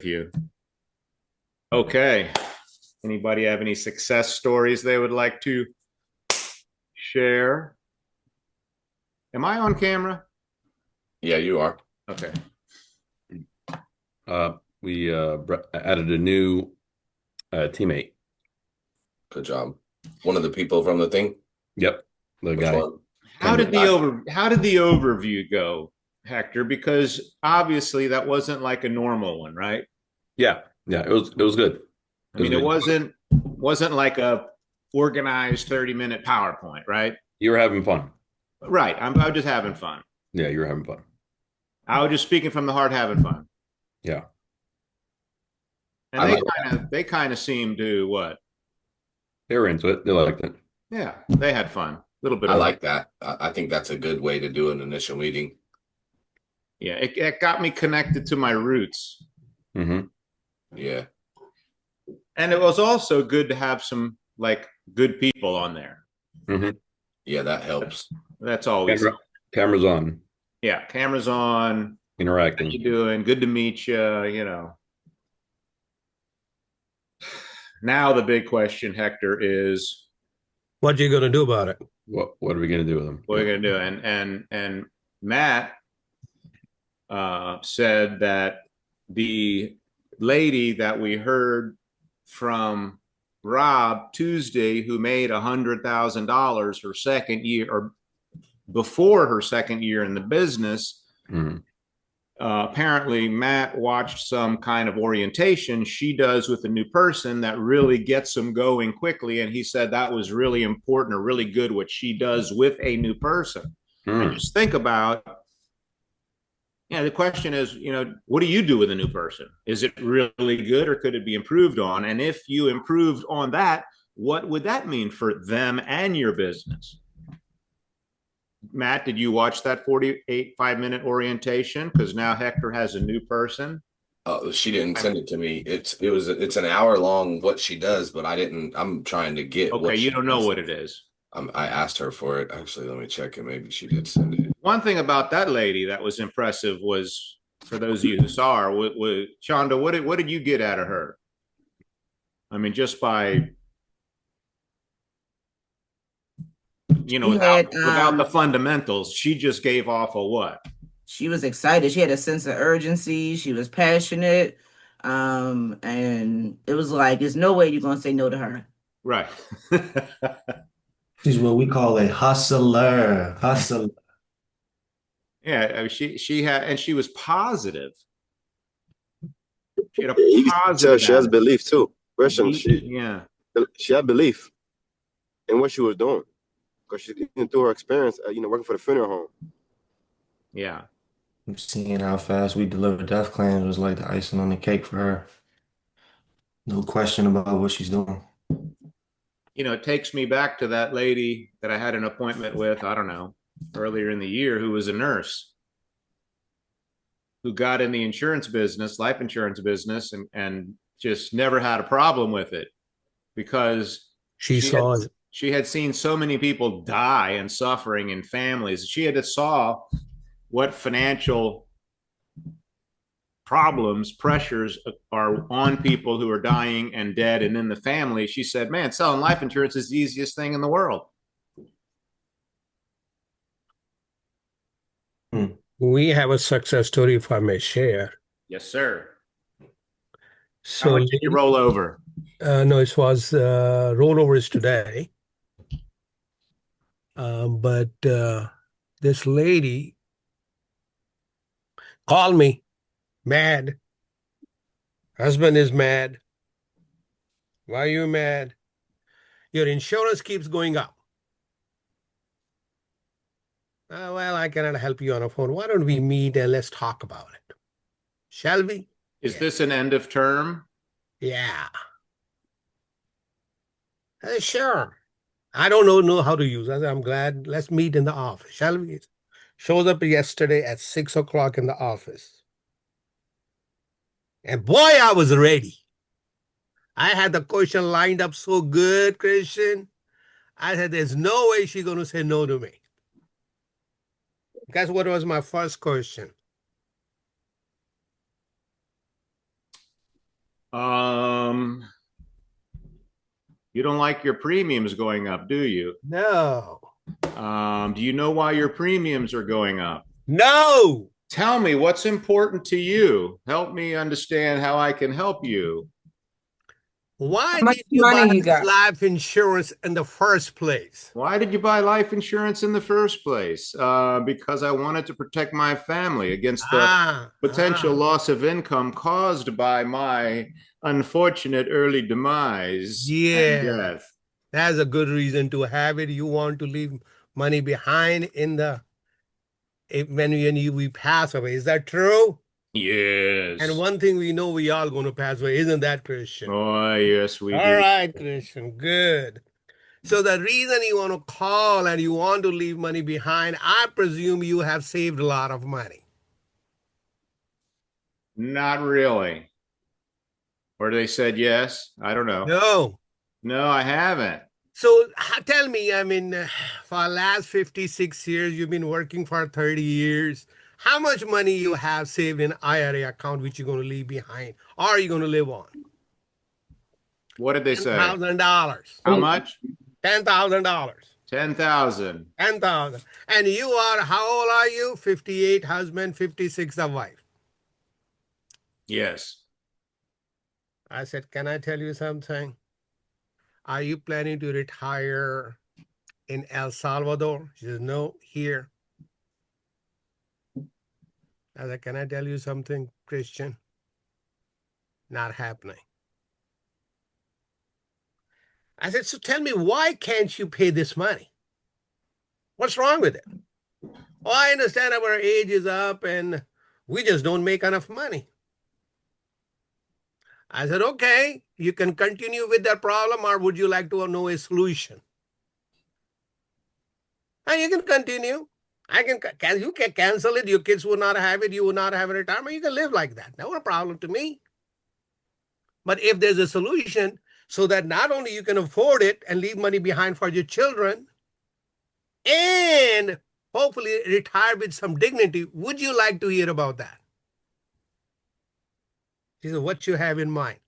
you. Okay. Anybody have any success stories they would like to share? Am I on camera? Yeah, you are. Okay. We added a new teammate. Good job. One of the people from the thing. Yep, the Which guy. one? How Cameron. did the overview go, Hector? Because obviously that wasn't like a normal one, right? Yeah, it was good. I It was mean, it good. wasn't like a organized 30-minute PowerPoint, right? You were having fun. Right. I'm just having fun. Yeah, you were having fun. I was just speaking from the heart, having fun. Yeah, And I they like kind that. of they kind of seemed to what? they were into it. They liked it. Yeah, they had fun. A little bit I of fun. like that. I think that's a good way to do an initial meeting. Yeah, it got me connected to my roots. Hmm. Yeah. And it was also good to have some like good people on there. Hmm. Yeah, that helps. That's always Camera, cameras on, yeah, cameras on. How interacting. you doing? Good to meet you, you know. Now the big question, Hector, is What are you going to do about it? What are we gonna do with them? what are we gonna do? And Matt said that the lady that we heard from Rob Tuesday, who made $100,000 her second year or before her second year in the business, Hmm. apparently Matt watched some kind of orientation she does with a new person that really gets them going quickly. And he said that was really important or really good what she does with a new person. And Hmm. just think about, the question is, what do you do with a new person? Is it really good or could it be improved on? And if you improved on that, what would that mean for them and your business? Matt, did you watch that 48 5-minute orientation? Because now Hector has a new person. She didn't send it to me. It's an hour long what she does, but I didn't. I'm trying to get Okay, what you she don't know does. what it is. I asked her for it. Actually, let me check it. Maybe she did send it. One thing about that lady that was impressive was, for those of you who saw her, Shonda, what did you get out of her? I mean, just by She had without the fundamentals, she just gave off a what? she was excited. She had a sense of urgency. She was passionate. And it was like there's no way you're gonna say no to her. Right. She's what we call a hustler. Hustler. Yeah, I mean, she had, and she was positive. She had a You can tell positive she has attitude. belief too. Person, Yeah, she had belief in what she was doing because she through her experience, working for the funeral home. yeah. Seeing how fast we delivered death claims was like the icing on the cake for her. No question about what she's doing. It takes me back to that lady that I had an appointment with, I don't know, earlier in the year, who was a nurse who got in the insurance business, life insurance business, and just never had a problem with it because She she had saw she had seen so many people die and suffering in families. She had saw what financial problems, pressures are on people who are dying and dead and in the family. She said, man, selling life insurance is the easiest thing in the world. Hmm. we have a success story, if I may share. Yes, sir. How So, much did you roll over? no, it was rollovers today. But this lady called me mad. Husband is mad. Why are you mad? Your insurance keeps going up. Well, I cannot help you on a phone. Why don't we meet and let's talk about it? Shall we? Is Yeah. this an end of term? Yeah. Sure. I don't know how to use it. I'm glad. Let's meet in the office. Shall we? Shows up yesterday at 6 o'clock in the office. And boy, I was ready. I had the question lined up so good, Christian. I said, there's no way she's going to say no to me. Guess what was my first question? You don't like your premiums going up, do you? No. Do you know why your premiums are going up? No. Tell me what's important to you. Help me understand how I can help you. Why How much did you money buy you this got? life insurance in the first place? Why did you buy life insurance in the first place? Because I wanted to protect my family against the Ah, potential ah. loss of income caused by my unfortunate early demise and Yeah. death. That's a good reason to have it. You want to leave money behind in the we pass away. Is that true? And Yes. one thing we know, we all going to pass away. Isn't that, Christian? Oh, yes, we All do. right, Christian. Good. So the reason you want to call and you want to leave money behind, I presume you have saved a lot of money. Not really. Or they said yes. I don't know. No. No, I haven't. So tell me, I mean, for the last 56 years, you've been working for 30 years. How much money you have saved in IRA account which you're going to leave behind? Or are you going to live on? What did they say? $10,000. How much? $10,000. 10,000. 10,000. And you are, how old are you? 58, husband, 56, the wife. Yes. I said, can I tell you something? Are you planning to retire in El Salvador? She says, no, here. I said, can I tell you something, Christian? Not happening. I said, so tell me, why can't you pay this money? What's wrong with it? Oh, I understand our age is up and we just don't make enough money. I said, okay, you can continue with that problem, or would you like to know a solution? And you can continue. You can cancel it. Your kids will not have it. You will not have a retirement. You can live like that. No problem to me. But if there's a solution so that not only you can afford it and leave money behind for your children and hopefully retire with some dignity, would you like to hear about that? She said, what you have in mind?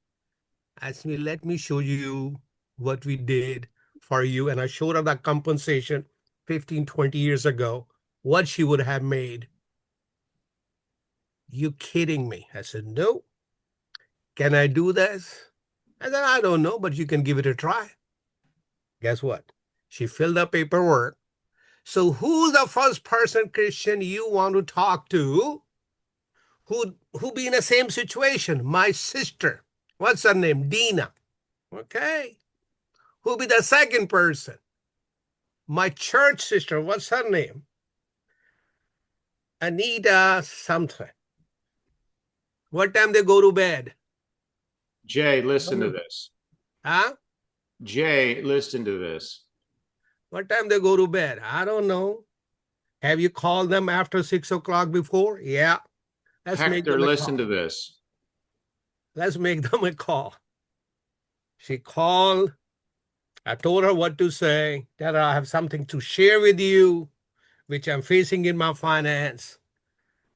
I said, let me show you what we did for you. And I showed her that compensation 15, 20 years ago, what she would have made. You kidding me? I said, no. Can I do this? I said, I don't know, but you can give it a try. Guess what? She filled up paperwork. So who's the first person, Christian, you want to talk to who be in the same situation? My sister. What's her name? Dina. Okay. Who be the second person? My church sister. What's her name? Anita something. What time they go to bed? Jay, listen to this. Huh? Jay, listen to this. What time they go to bed? I don't know. Have you called them after 6 o'clock before? Yeah. Let's make Hector, them a listen call. to this. Let's make them a call. She called. I told her what to say, that I have something to share with you, which I'm facing in my finance.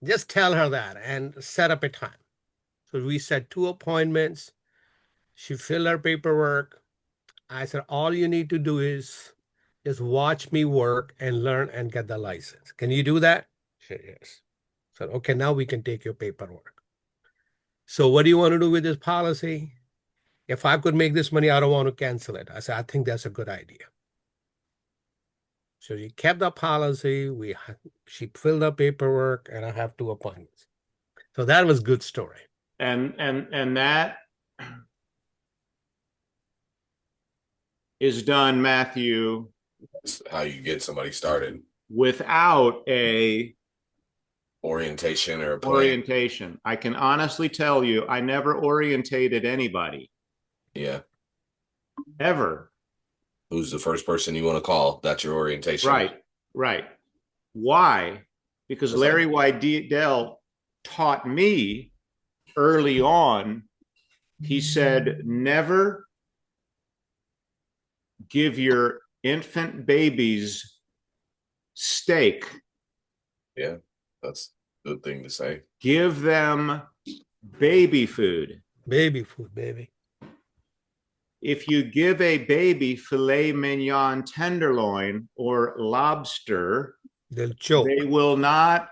Just tell her that and set up a time. So we set 2 appointments. She filled her paperwork. I said, all you need to do is just watch me work and learn and get the license. Can you do that? She said, yes. I said, okay, now we can take your paperwork. So what do you want to do with this policy? If I could make this money, I don't want to cancel it. I said, I think that's a good idea. So she kept the policy. She filled up paperwork, and I have 2 appointments. So that was a good story. And that is done, Matthew. That's how you get somebody started. Without a Orientation or a plan. orientation. I can honestly tell you, I never orientated anybody. Yeah. Ever. Who's the first person you want to call? That's your orientation. Right. Why? Because Larry Weidel taught me early on. He said, never give your infant babies steak. Yeah, that's a good thing to say. Give them baby food. Baby food, baby. If you give a baby filet mignon tenderloin or lobster, They'll choke. they will not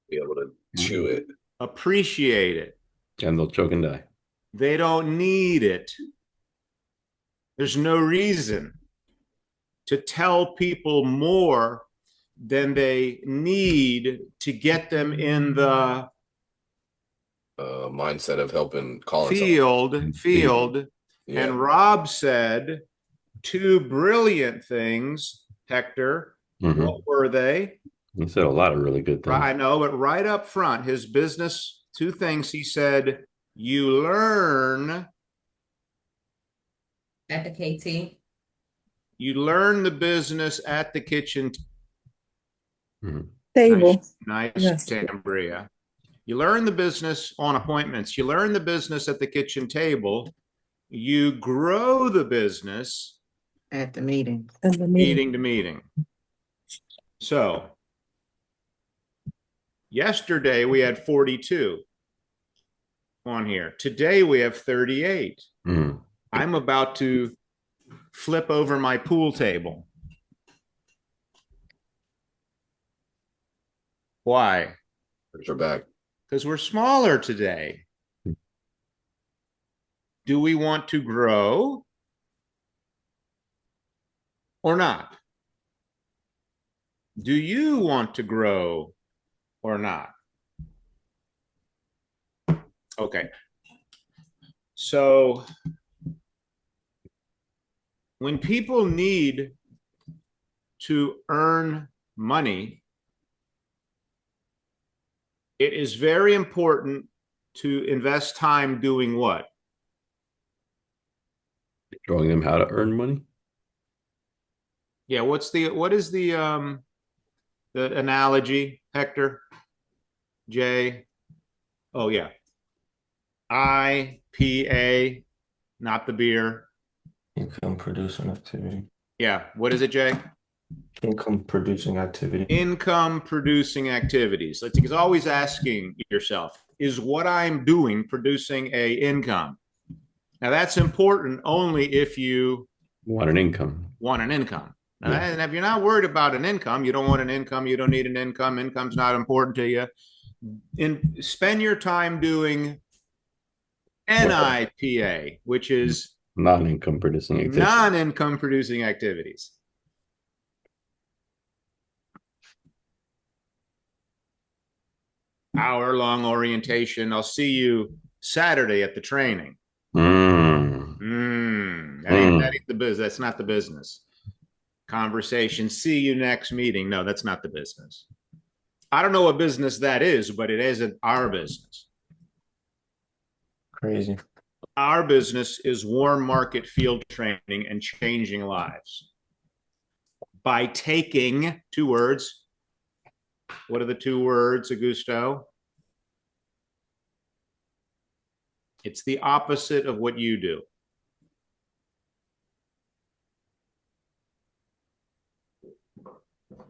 Be able to chew it. appreciate it. And they'll choke and die. They don't need it. There's no reason to tell people more than they need to get them in the Mindset of helping calling field. Yeah. And Rob said two brilliant things, Hector. Mhm. What were they? He said a lot of really good things. I know, but right up front, his business, two things he said: you learn At the KT. you learn the business at the kitchen Table. nice Yes. Tambria. You learn the business on appointments. You learn the business at the kitchen table. You grow the business At the meeting. And the meeting to meeting. So yesterday we had 42 on here. Today we have 38. Mhm. I'm about to flip over my pool table. Why? Your back. Because we're smaller today. Do we want to grow or not? Do you want to grow or not? Okay. So when people need to earn money, it is very important to invest time doing what? Showing them how to earn money. Yeah, what is the analogy, Hector? Jay? Oh yeah. IPA, not the beer. Income producing activity. Yeah, what is it, Jay? Income producing activity. Income producing activities. It's always asking yourself, is what I'm doing producing a income? Now that's important only if you Want an income. want an income. Now, Yeah. and if you're not worried about an income, you don't want an income, you don't need an income, income's not important to you. Spend your time doing NIPA, which is Non-income producing activity. non-income producing activities. Hour-long orientation. I'll see you Saturday at the training. That ain't the business. That's not the business. Conversation. See you next meeting. No, that's not the business. I don't know what business that is, but it isn't our business. Crazy. Our business is warm market field training and changing lives by taking two words. What are the two words, Augusto? It's the opposite of what you do.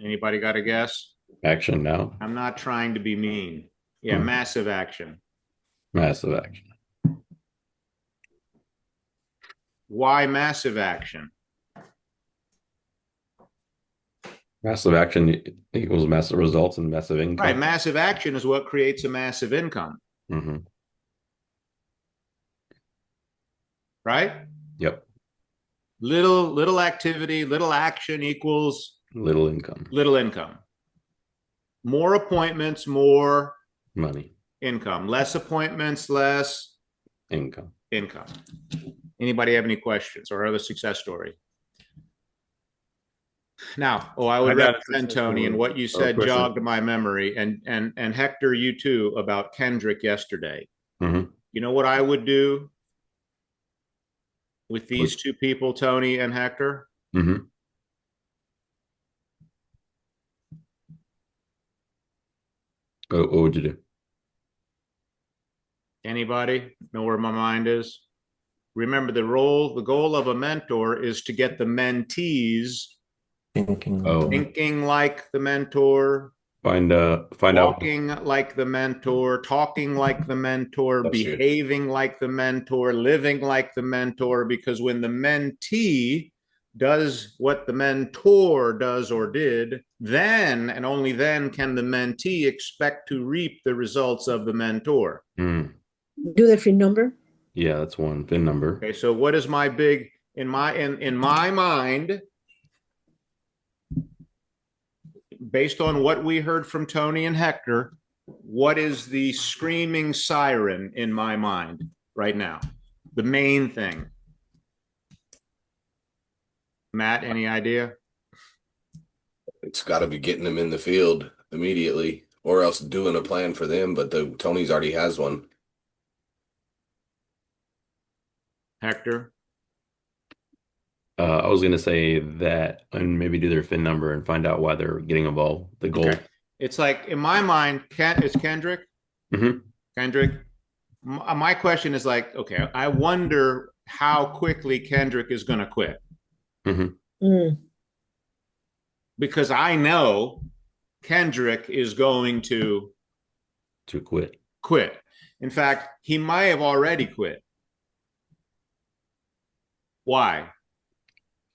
Anybody got a guess? Action now. I'm not trying to be mean. Yeah, massive action. Massive action. Why massive action? Massive action equals massive results and massive income. Right, massive action is what creates a massive income. Mm-hmm. Right? Yep. Little activity, little action equals Little income. little income. More appointments, more Money. income. Less appointments, less Income. income. Anybody have any questions or other success story? Now, I would recommend, Tony, and what you said jogged my memory, and Hector, you too, about Kendrick yesterday. Mm-hmm. You know what I would do with these two people, Tony and Hector? Mm-hmm. What would you do? Anybody know where my mind is? Remember, the goal of a mentor is to get the mentees Thinking like the mentor, Find out. Walking like the mentor, talking like the mentor, That's true. behaving like the mentor, living like the mentor, because when the mentee does what the mentor does or did, then and only then can the mentee expect to reap the results of the mentor. Mm, Do the free number. yeah, that's one VIN number. Okay, so what is my big in my mind, based on what we heard from Tony and Hector, what is the screaming siren in my mind right now? The main thing. Matt, any idea? It's got to be getting them in the field immediately, or else doing a plan for them. But Tony's already has one. Hector? I was going to say that and maybe do their VIN number and find out why they're getting involved. The goal. Okay. It's like, in my mind, it's Kendrick. Mm-hmm. Kendrick. My question is like, okay, I wonder how quickly Kendrick is going to quit. Mm-hmm. Mm. Because I know Kendrick is going to quit. In fact, he might have already quit. Why?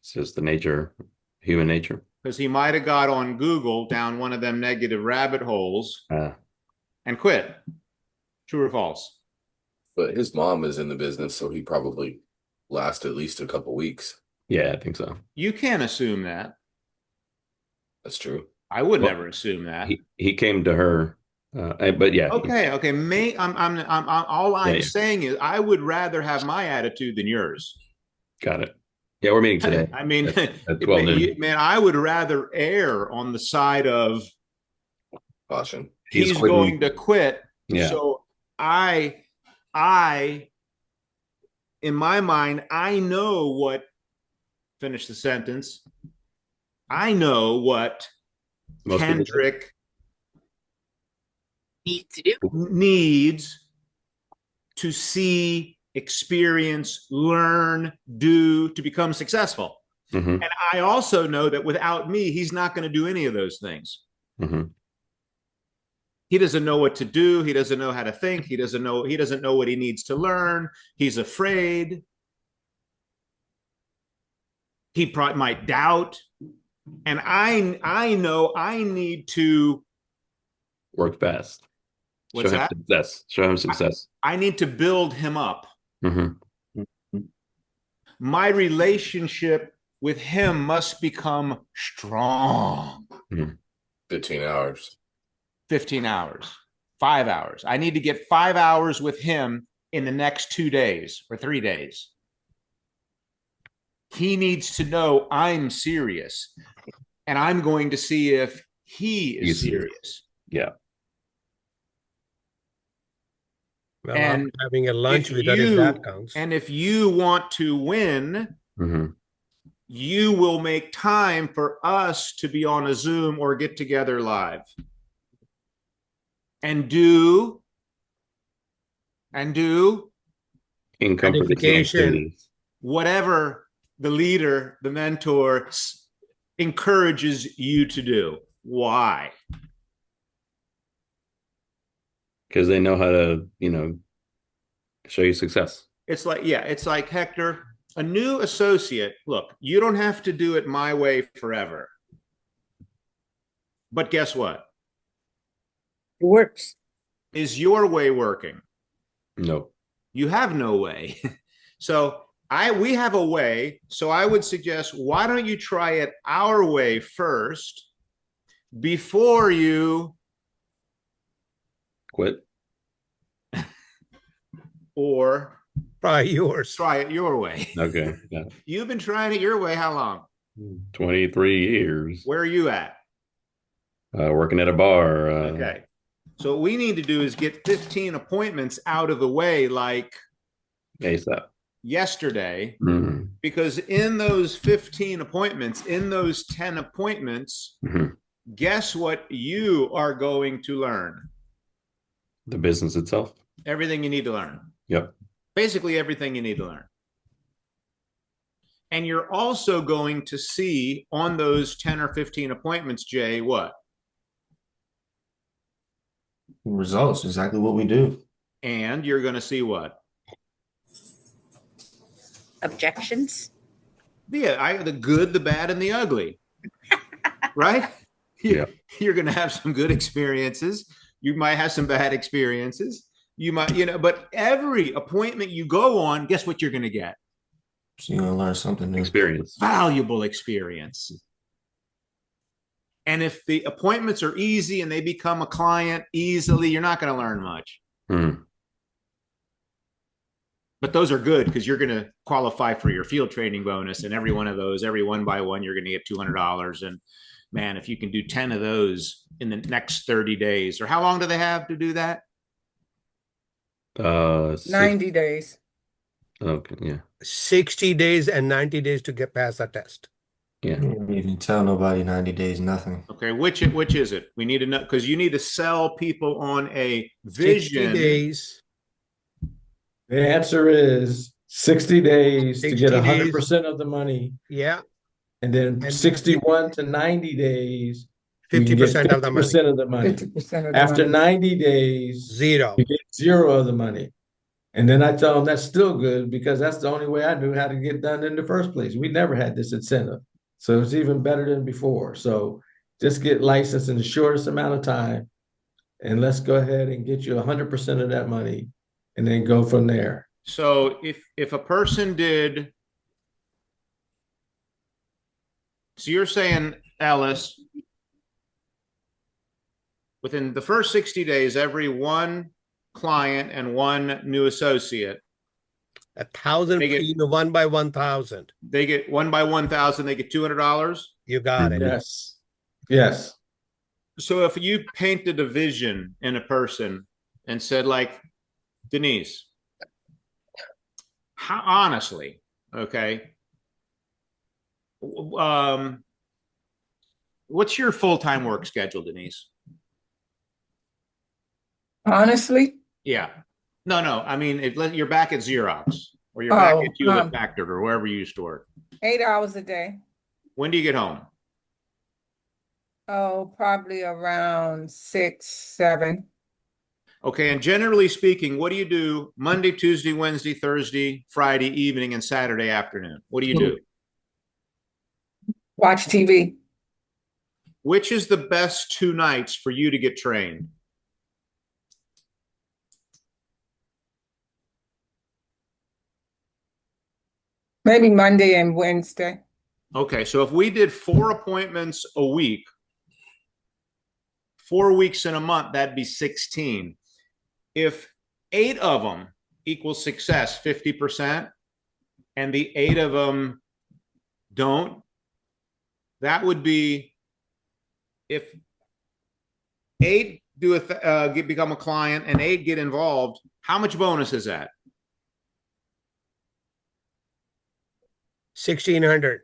It's just the nature, human nature. Because he might have got on Google down one of them negative rabbit holes and quit. True or false? But his mom is in the business, so he probably last at least a couple weeks. Yeah, I think so. You can't assume that. That's true. I would never assume that. He came to her, but yeah. Okay. All I'm saying is I would rather have my attitude than yours. Got it. Yeah, we're meeting today. I mean, at 12 noon. Man, I would rather err on the side of Caution. He's going to quit. Yeah. So I, in my mind, I know what. Finish the sentence. I know what Most Kendrick Needs to see, experience, learn, do to become successful. Mm-hmm. And I also know that without me, he's not going to do any of those things. Mm-hmm. He doesn't know what to do. He doesn't know how to think. He doesn't know what he needs to learn. He's afraid. He probably might doubt. And I know I need to work fast. What's Show him that? success. Show him success. I need to build him up. Mm-hmm. My relationship with him must become strong. 15 hours. 15 hours, 5 hours. I need to get 5 hours with him in the next 2 days or 3 days. He needs to know I'm serious, and I'm going to see if he is serious. Yeah. Well, and I'm having a lunch with her if that counts. And if you want to win, mm-hmm. you will make time for us to be on a Zoom or get together live. And do income whatever the leader, the mentor encourages you to do. Why? Because they know how to, show you success. It's like Hector, a new associate. Look, you don't have to do it my way forever. But guess what? It works. Is your way working? No. You have no way. So we have a way. So I would suggest, why don't you try it our way first before you quit? Or try yours. Try it your way. Okay. Yeah. You've been trying it your way how long? 23 years. Where are you at? Working at a bar. Okay. So what we need to do is get 15 appointments out of the way, like ASAP. Yesterday, mm-hmm. because in those 15 appointments, in those 10 appointments, mm-hmm. guess what you are going to learn? The business itself. Everything you need to learn. Yep. Basically everything you need to learn. And you're also going to see on those 10 or 15 appointments, Jay, what? Results, exactly what we do. And you're going to see what? Objections? Yeah, the good, the bad, and the ugly, right? Yeah. You're going to have some good experiences. You might have some bad experiences. You might, but every appointment you go on, guess what you're going to get? So you're gonna learn something new. Experience. Valuable experience. And if the appointments are easy and they become a client easily, you're not going to learn much. Hmm. But those are good because you're going to qualify for your field training bonus. And every one of those, every one by one, you're going to get $200. And man, if you can do 10 of those in the next 30 days, or how long do they have to do that? 90 days. Okay. Yeah. 60 days and 90 days to get past the test. Yeah. You didn't even tell nobody 90 days, nothing. Okay, which is it? We need to know because you need to sell people on a 60 vision. days. The answer is 60 days to 60 get days. 100% of the money. Yeah. And then And 61 to 90 days, you can 50% get of the money. 50% of the money. 50% of the After money. 90 days, Zero. you get zero of the money. And then I tell them that's still good because that's the only way I knew how to get done in the first place. We never had this incentive. So it's even better than before. So just get licensed in the shortest amount of time. And let's go ahead and get you 100% of that money and then go from there. So if a person did, so you're saying, Alice, within the first 60 days, every one client and one new associate, 1,000 They get- premium, 1 by 1,000. they get 1 by 1,000, they get $200. You got it. Yes. Yes. So if you painted a vision in a person and said, like, Denise, how honestly, okay, what's your full-time work schedule, Denise? Honestly, Yeah. No. I mean, if you're back at Xerox or you're back at Hewlett Packard or wherever you used to work, 8 hours a day. when do you get home? Oh, probably around 6, 7. Okay. And generally speaking, what do you do Monday, Tuesday, Wednesday, Thursday, Friday evening, and Saturday afternoon? What do you do? Watch TV. Which is the best 2 nights for you to get trained? Maybe Monday and Wednesday. Okay, so if we did 4 appointments a week, 4 weeks in a month, that'd be 16. If 8 of them equal success, 50%, and the 8 of them don't, that would be if 8 become a client and 8 get involved, how much bonus is that? 1,600.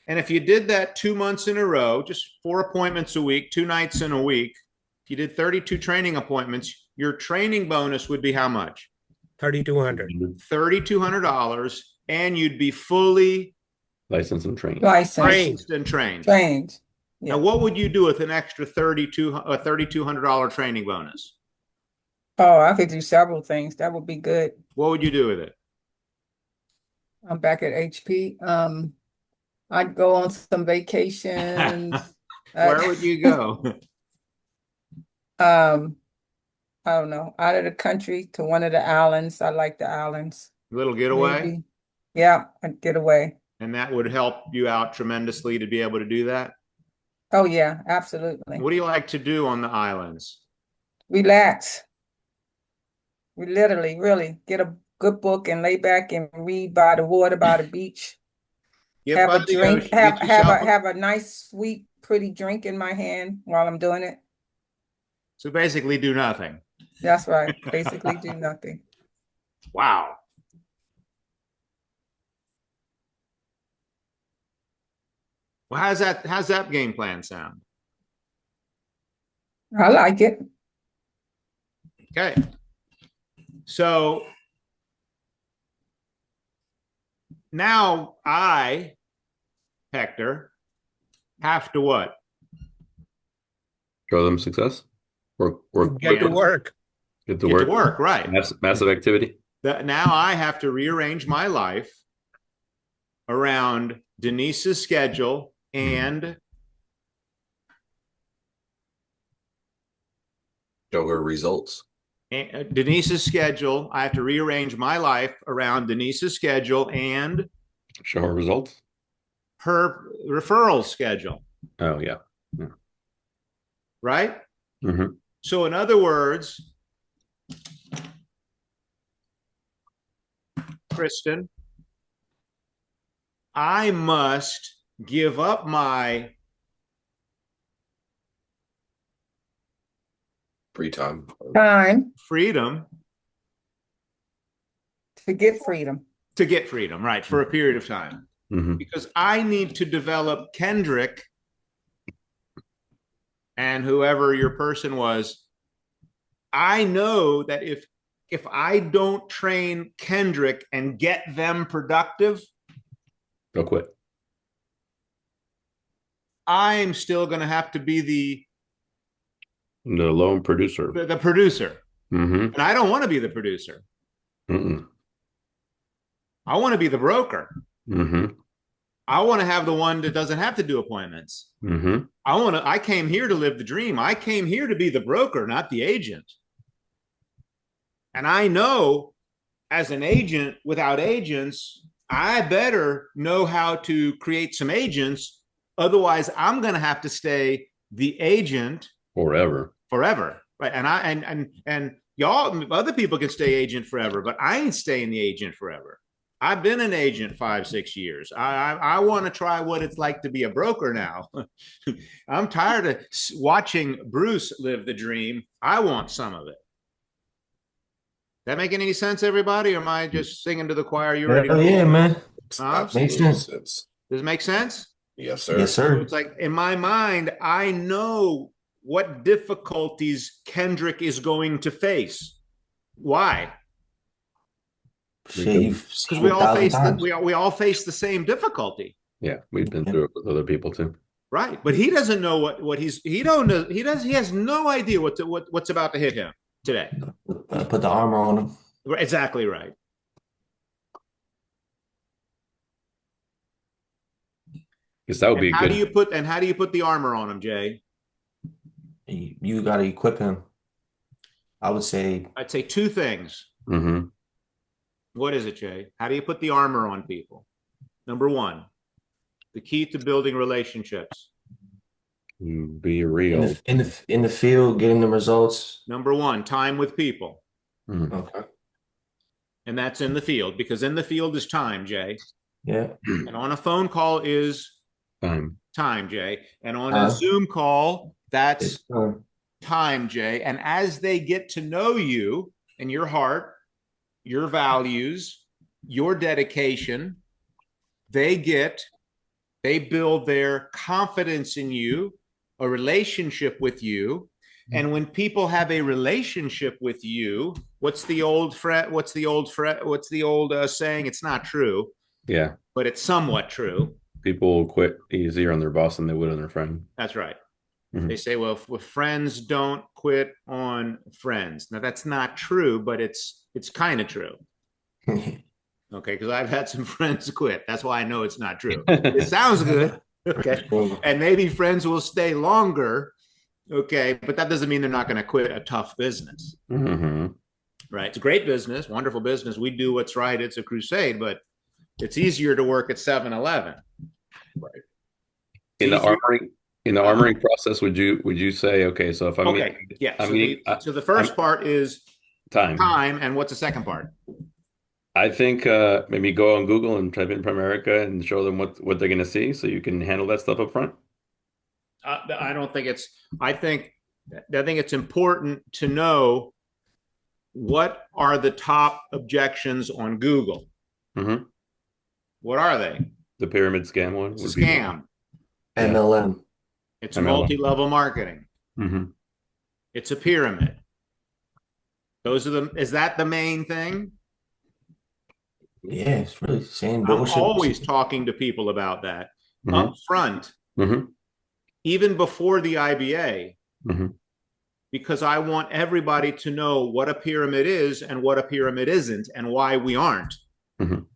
And if you did that 2 months in a row, just 4 appointments a week, 2 nights in a week, if you did 32 training appointments, your training bonus would be how much? 3,200. $3,200, and you'd be fully Licensed and trained. licensed and trained. Trained. Now, what would you do with an extra $3,200 training bonus? Oh, I could do several things. That would be good. What would you do with it? I'm back at HP. I'd go on some vacations. Where would you go? I don't know, out of the country to one of the islands. I like the islands. Little getaway? Maybe. Yeah, I'd get away. And that would help you out tremendously to be able to do that? Oh yeah, absolutely. What do you like to do on the islands? Relax. We literally, really get a good book and lay back and read by the water, by the beach. Get Have by a the drink, ocean, have get yourself have a nice, sweet, pretty drink in my hand while I'm doing it. So basically do nothing. That's right. Basically do nothing. Wow. Well, how's that game plan sound? I like it. Okay. So now I, Hector, have to what? Show them success. Work, Get to work. get to Get to work. work, right? Massive activity. Now I have to rearrange my life around Denise's schedule and Show her results. Denise's schedule. I have to rearrange my life around Denise's schedule and Show her results. her referral schedule, Oh yeah. right? Mm-hmm. So in other words, Kristen, I must give up my Free time. Time freedom to get freedom. to get freedom, right, for a period of time. Mm-hmm. Because I need to develop Kendrick and whoever your person was. I know that if I don't train Kendrick and get them productive, They'll quit. I'm still going to have to be the lone producer. producer. Mm-hmm. And I don't want to be the producer. Mm-mm. I want to be the broker. Mm-hmm. I want to have the one that doesn't have to do appointments. Mm-hmm. I came here to live the dream. I came here to be the broker, not the agent. And I know as an agent without agents, I better know how to create some agents. Otherwise, I'm going to have to stay the agent Forever. Right. And y'all, other people can stay agent forever, but I ain't staying the agent forever. I've been an agent 5-6 years. I want to try what it's like to be a broker now. I'm tired of watching Bruce live the dream. I want some of it. That making any sense, everybody? Or am I just singing to the choir? You already know? Yeah, man. Huh? Makes sense. Does it make sense? Yes, sir. Yes, So sir. it's like in my mind, I know what difficulties Kendrick is going to face. Why? Shit, you've Because seen we it all 1,000 face times. we all face the same difficulty. Yeah, we've been through it with other people too. Right. But he doesn't know what he has no idea what's about to hit him today. Put the armor on him. Exactly right. Because that would be And a how good. do you put the armor on him, Jay? You got to equip him. I would say I'd say two things. Mm-hmm. What is it, Jay? How do you put the armor on people? Number one, the key to building relationships. Be real. in the field, getting the results. Number one, time with people. Mm. Okay. And that's in the field, because in the field is time, Jay. Yeah. And on a phone call is Time, Jay. And on a Zoom call, that's It's time, Jay. And as they get to know you and your heart, your values, your dedication, they build their confidence in you, a relationship with you. And when people have a relationship with you, what's the old saying? It's not true. Yeah. But it's somewhat true. People will quit easier on their boss than they would on their friend. That's right. Mm-hmm. They say, well, if friends don't quit on friends. Now that's not true, but it's kind of true. Okay, because I've had some friends quit. That's why I know it's not true. It sounds good. Okay. And maybe friends will stay longer. Okay, but that doesn't mean they're not going to quit a tough business. Mm-hmm. Right. It's a great business, wonderful business. We do what's right. It's a crusade, but it's easier to work at 7-Eleven. Right. In the armoring process, would you say, okay, so if I'm so the first part is time, and what's the second part? I think maybe go on Google and type in Primerica and show them what they're going to see, so you can handle that stuff up front. I think it's important to know what are the top objections on Google. Mm-hmm. What are they? The pyramid scam one. It's a scam. MLM. It's multi-level marketing. Mm-hmm. It's a pyramid. Is that the main thing? Yeah, it's really saying bullshit. I'm always talking to people about that up front, Mm-hmm. even before the IBA. Mm-hmm. because I want everybody to know what a pyramid is and what a pyramid isn't and why we aren't. Mhm.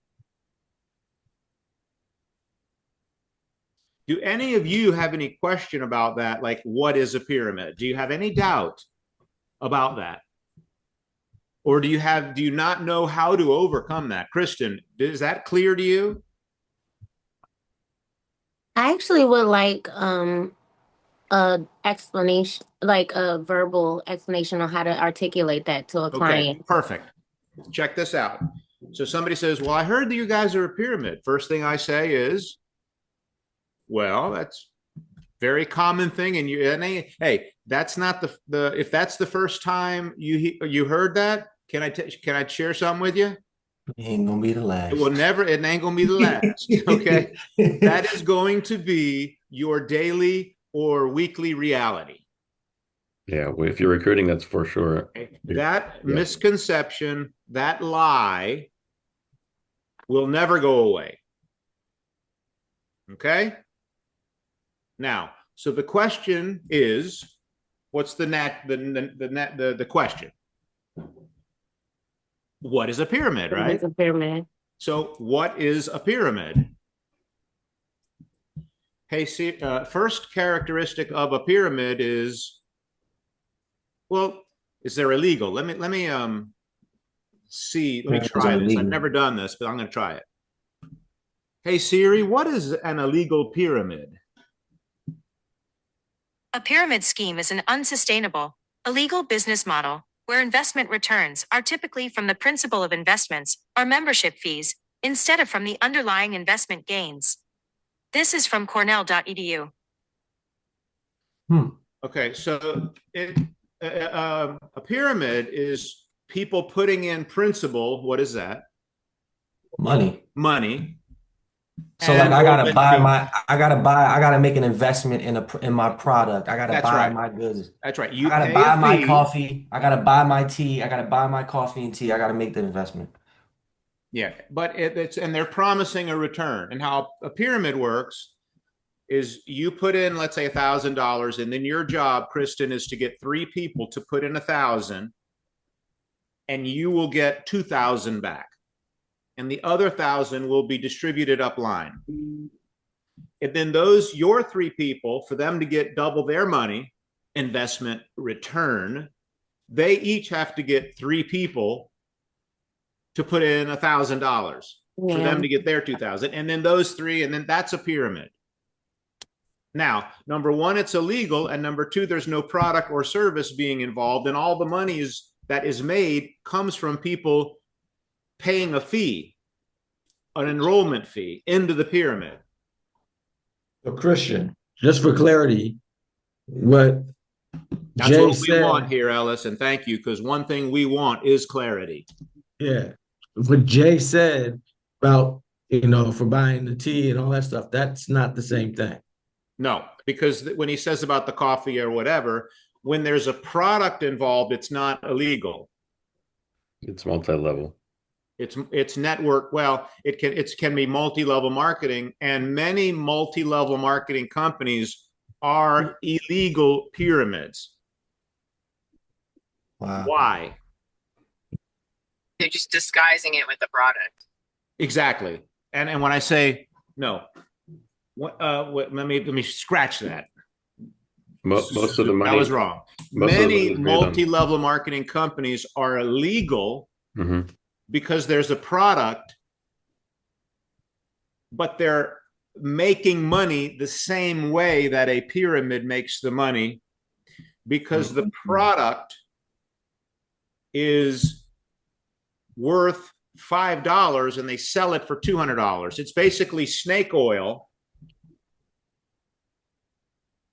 Do any of you have any question about that? Like, what is a pyramid? Do you have any doubt about that? Or do you not know how to overcome that? Kristen, is that clear to you? I actually would like a explanation, like a verbal explanation on how to articulate that to a Okay, client. perfect. Check this out. So somebody says, well, I heard that you guys are a pyramid. First thing I say is, well, that's very common thing. And hey, that's not the if that's the first time you heard that, can I share something with you? It ain't gonna be the It will last. never, it ain't gonna be the last. Okay. That is going to be your daily or weekly reality. Yeah, well, if you're recruiting, that's for sure. That misconception, that lie will never go away. Okay. Now, so the question is, what's the question? What is a pyramid, What right? is a pyramid? So what is a pyramid? Hey, see, first characteristic of a pyramid is, well, is there illegal? Let me see. Let me try this. I've never done this, but I'm going to try it. Hey Siri, what is an illegal pyramid? A pyramid scheme is an unsustainable, illegal business model where investment returns are typically from the principal of investments or membership fees instead of from the underlying investment gains. This is from cornell.edu. Okay, so a pyramid is people putting in principal. What is that? Money. Money. So like I gotta make an investment in my product. I gotta buy my goods. That's right. I gotta buy my coffee. I gotta buy my tea. I gotta buy my coffee and tea. I gotta make the investment. Yeah, but and they're promising a return. And how a pyramid works is you put in, let's say, $1,000, and then your job, Kristen, is to get 3 people to put in 1,000, and you will get 2,000 back, and the other 1,000 will be distributed upline. And then your 3 people, for them to get double their money investment return, they each have to get 3 people to put in $1,000 for them to get their 2,000, and then those 3, and then that's a pyramid. Now, number 1, it's illegal, and number 2, there's no product or service being involved, and all the money that is made comes from people paying a fee, an enrollment fee into the pyramid. So Christian, just for clarity, what That's Jay what we said, want here, Ellis, and thank you, because one thing we want is clarity. yeah, what Jay said about, for buying the tea and all that stuff, that's not the same thing. No, because when he says about the coffee or whatever, when there's a product involved, it's not illegal. It's multi-level. It's network. Well, it can be multi-level marketing, and many multi-level marketing companies are illegal pyramids. Wow. Why? They're just disguising it with the product. Exactly. And when I say no, let me scratch that. Most of the money. That was wrong. Many multi-level marketing companies are illegal because there's a product, but they're making money the same way that a pyramid makes the money, because the product is worth $5 and they sell it for $200. It's basically snake oil,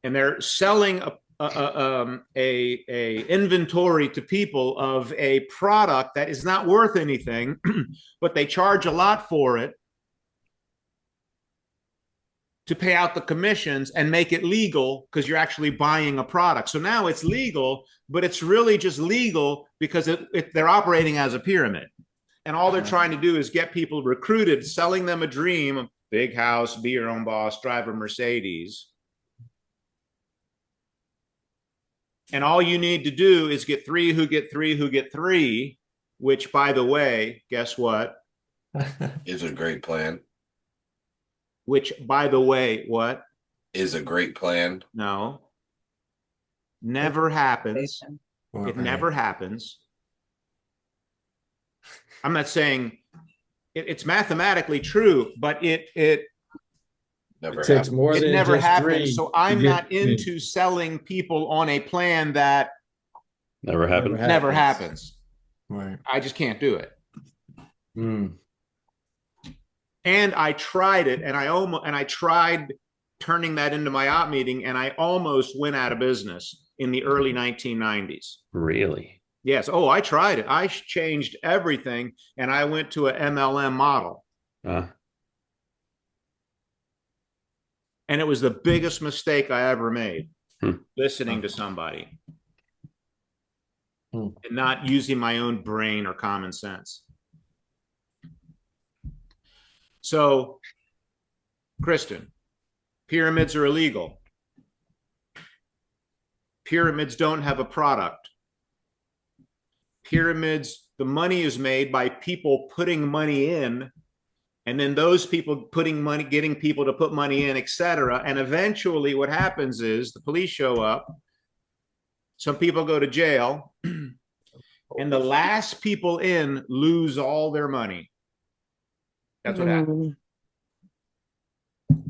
and they're selling a inventory to people of a product that is not worth anything, but they charge a lot for it to pay out the commissions and make it legal because you're actually buying a product. So now it's legal, but it's really just legal because they're operating as a pyramid. And all they're trying to do is get people recruited, selling them a dream, big house, be your own boss, drive a Mercedes. And all you need to do is get three who get three who get three, which, by the way, guess what? Is a great plan. Which, by the way, what? Is a great plan. No. Never happens. It never happens. I'm not saying it's mathematically true, but it Never takes more than never just happens. three So to I'm get not three. into selling people on a plan that Never happens. never happens. Right. I just can't do it. Mm. And I tried it, and I tried turning that into my op meeting, and I almost went out of business in the early 1990s. Really? Yes. Oh, I tried it. I changed everything, and I went to an MLM model. And it was the biggest mistake I ever made, listening to somebody and not using my own brain or common sense. So, Kristen, pyramids are illegal. Pyramids don't have a product. Pyramids, the money is made by people putting money in, and then those people putting money, getting people to put money in, etc. And eventually what happens is the police show up, some people go to jail, and the last people in lose all their money. That's what happens.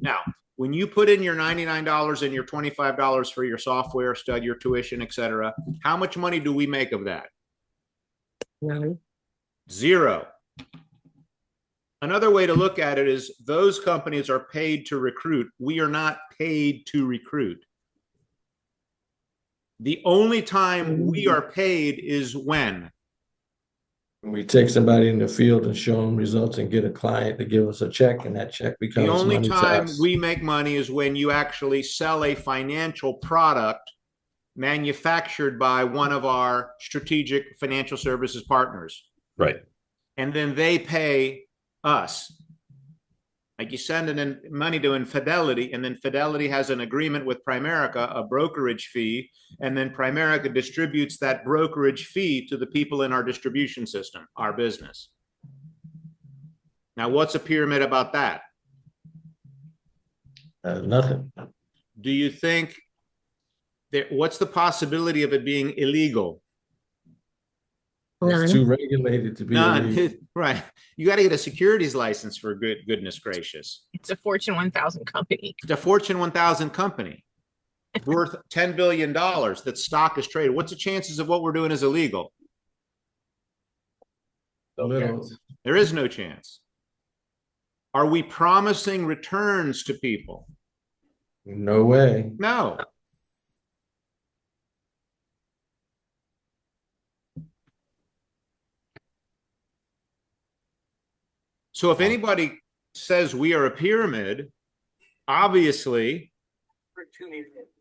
Now, when you put in your $99 and your $25 for your software, stud, your tuition, etc., how much money do we make of that? None. Zero. Another way to look at it is those companies are paid to recruit. We are not paid to recruit. The only time we are paid is when We take somebody in the field and show them results and get a client to give us a check, and that check becomes the only money to time us. we make money is when you actually sell a financial product manufactured by one of our strategic financial services partners. Right. And then they pay us. Like you send in money to Infidelity, and then Fidelity has an agreement with Primerica, a brokerage fee, and then Primerica distributes that brokerage fee to the people in our distribution system, our business. Now, what's a pyramid about that? Nothing. Do you think what's the possibility of it being illegal? It's too regulated to be illegal. Right. You got to get a securities license for goodness gracious. It's a Fortune 1000 company. It's a Fortune 1000 company worth $10 billion that stock is traded. What's the chances of what we're doing is illegal? Little. There is no chance. Are we promising returns to people? No way. No. So if anybody says we are a pyramid, obviously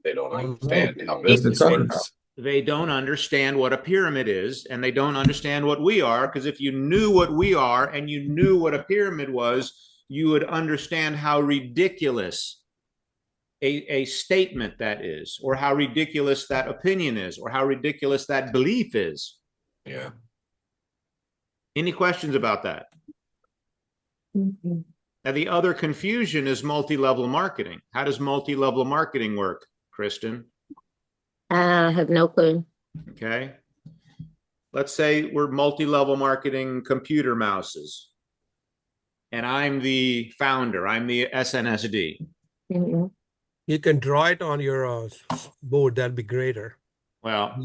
they don't understand how business works. They don't understand what a pyramid is, and they don't understand what we are, because if you knew what we are and you knew what a pyramid was, you would understand how ridiculous a statement that is, or how ridiculous that opinion is, or how ridiculous that belief is. Yeah. Any questions about that? Now, the other confusion is multi-level marketing. How does multi-level marketing work, Kristen? I have no clue. Okay. Let's say we're multi-level marketing computer mouses, and I'm the founder. I'm the SNSD. You can draw it on your board. That'd be greater. Well,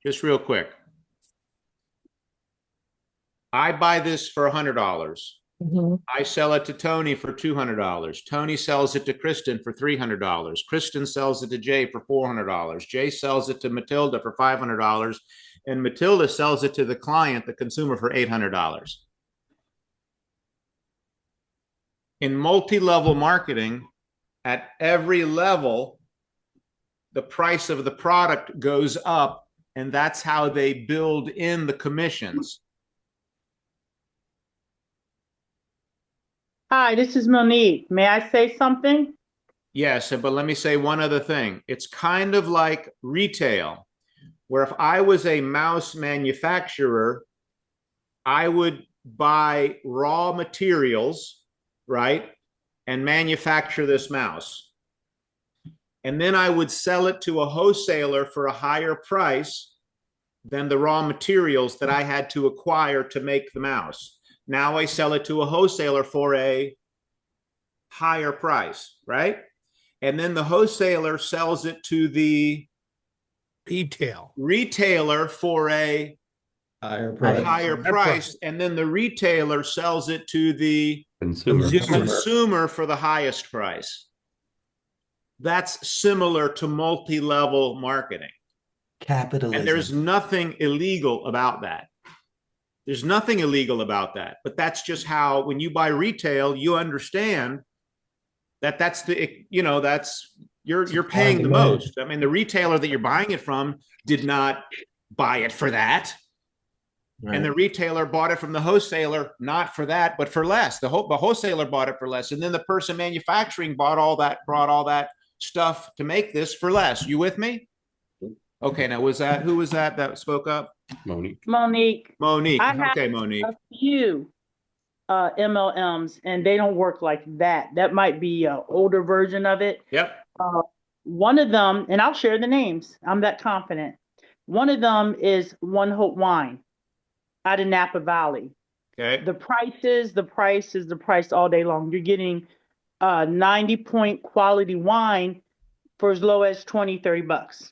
just real quick. I buy this for $100. I sell it to Tony for $200. Tony sells it to Kristen for $300. Kristen sells it to Jay for $400. Jay sells it to Matilda for $500. And Matilda sells it to the client, the consumer, for $800. In multi-level marketing, at every level, the price of the product goes up, and that's how they build in the commissions. Hi, this is Monique. May I say something? Yes, but let me say one other thing. It's kind of like retail. Where if I was a mouse manufacturer, I would buy raw materials, right, and manufacture this mouse. And then I would sell it to a wholesaler for a higher price than the raw materials that I had to acquire to make the mouse. Now I sell it to a wholesaler for a higher price, right? And then the wholesaler sells it to the retailer for a higher price, and then the retailer sells it to the consumer for the highest price. That's similar to multi-level marketing. Capitalism. And there's nothing illegal about that. There's nothing illegal about that. But that's just how, when you buy retail, you understand that that's the, you know, that's, you're paying the most. I mean, the retailer that you're buying it from did not buy it for that. Right. And the retailer bought it from the wholesaler, not for that, but for less. The wholesaler bought it for less. And then the person manufacturing brought all that stuff to make this for less. You with me? Okay, now who was that spoke up? Monique. Monique. Okay, Monique. A few MLMs, and they don't work like that. That might be an older version of it. Yep. One of them, and I'll share the names. I'm that confident. One of them is One Hope Wine out of Napa Valley. Okay. The price is the price all day long. You're getting 90-point quality wine for as low as $20-$30.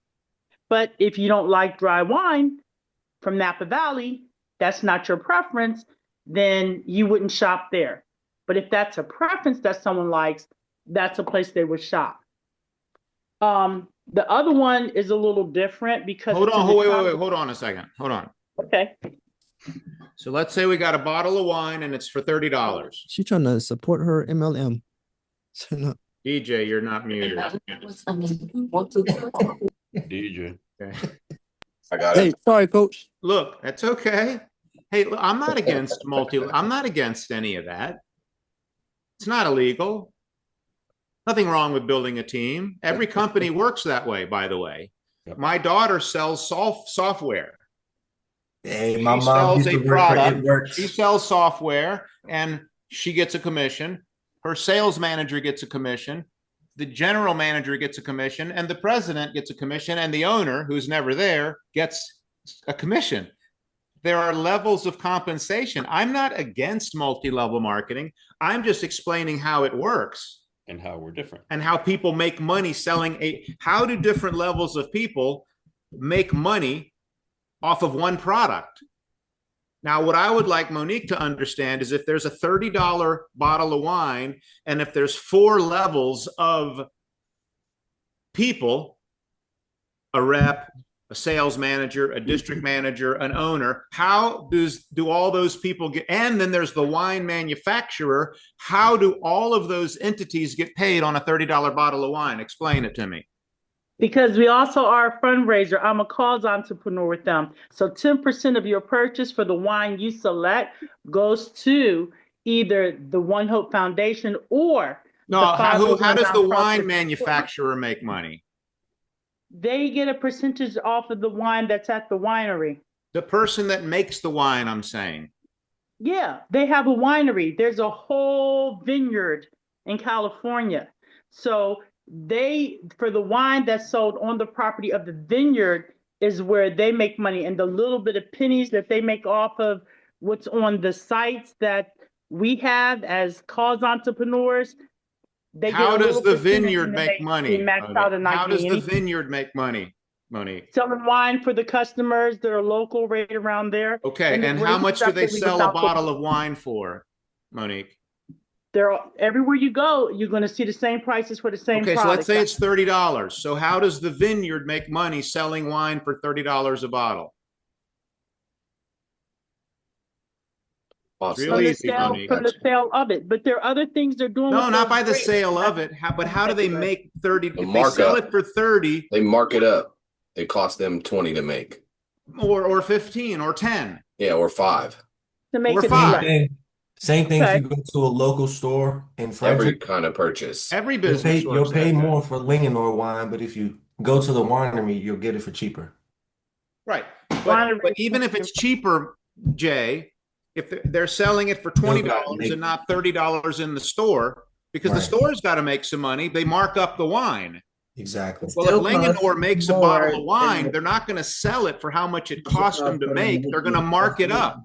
But if you don't like dry wine from Napa Valley, that's not your preference, then you wouldn't shop there. But if that's a preference that someone likes, that's a place they would shop. The other one is a little different because hold on a second. Hold on. Okay. So let's say we got a bottle of wine and it's for $30. She's trying to support her MLM. So no. DJ, you're not muted. DJ. Okay. I got it. Hey, sorry, coach. Look, that's okay. Hey, look, I'm not against any of that. It's not illegal. Nothing wrong with building a team. Every company works that way, by the way. Yep. My daughter sells software. Hey, my mom used to work for It Works. She sells software and she gets a commission. Her sales manager gets a commission. The general manager gets a commission, and the president gets a commission, and the owner, who's never there, gets a commission. There are levels of compensation. I'm not against multi-level marketing. I'm just explaining how it works. And how we're different. And how people make money selling how do different levels of people make money off of one product? Now, what I would like Monique to understand is if there's a $30 bottle of wine, and if there's 4 levels of people, a rep, a sales manager, a district manager, an owner, how do all those people get, and then there's the wine manufacturer, how do all of those entities get paid on a $30 bottle of wine? Explain it to me. Because we also are a fundraiser. I'm a cause entrepreneur with them. So 10% of your purchase for the wine you select goes to either the One Hope Foundation or how does the wine manufacturer make money? They get a percentage off of the wine that's at the winery. The person that makes the wine, I'm saying. Yeah, they have a winery. There's a whole vineyard in California. So for the wine that's sold on the property of the vineyard is where they make money, and the little bit of pennies that they make off of what's on the sites that we have as cause entrepreneurs. How does the vineyard make money? How does the vineyard make money, Monique? Selling wine for the customers that are local right around there. Okay, and how much do they sell a bottle of wine for, Monique? Everywhere you go, you're going to see the same prices for the same product. Okay, so let's say it's $30. So how does the vineyard make money selling wine for $30 a bottle? It's really easy, from the sale of it. But there are other things they're doing. No, not by the sale of it. But how do they make 30? If they sell it for 30, they mark it up. It costs them 20 to make, or 15, or 10. Yeah, or 5. To make or it 5. Same thing if you go to a local store in Frederick. Every kind of purchase. Every business. You'll pay more for Lingenor wine, but if you go to the winery, you'll get it for cheaper. Right. Wineries But even if it's cheaper, Jay, if they're selling it for Still $20 gotta make- and not $30 in the store, because the Right. store's got to make some money, they mark up the wine. Exactly. Well, if Still costs Langenor makes a more bottle of than wine, the they're not going to sell it for how much it what's it cost them cost to for them make. to They're going to make mark it up.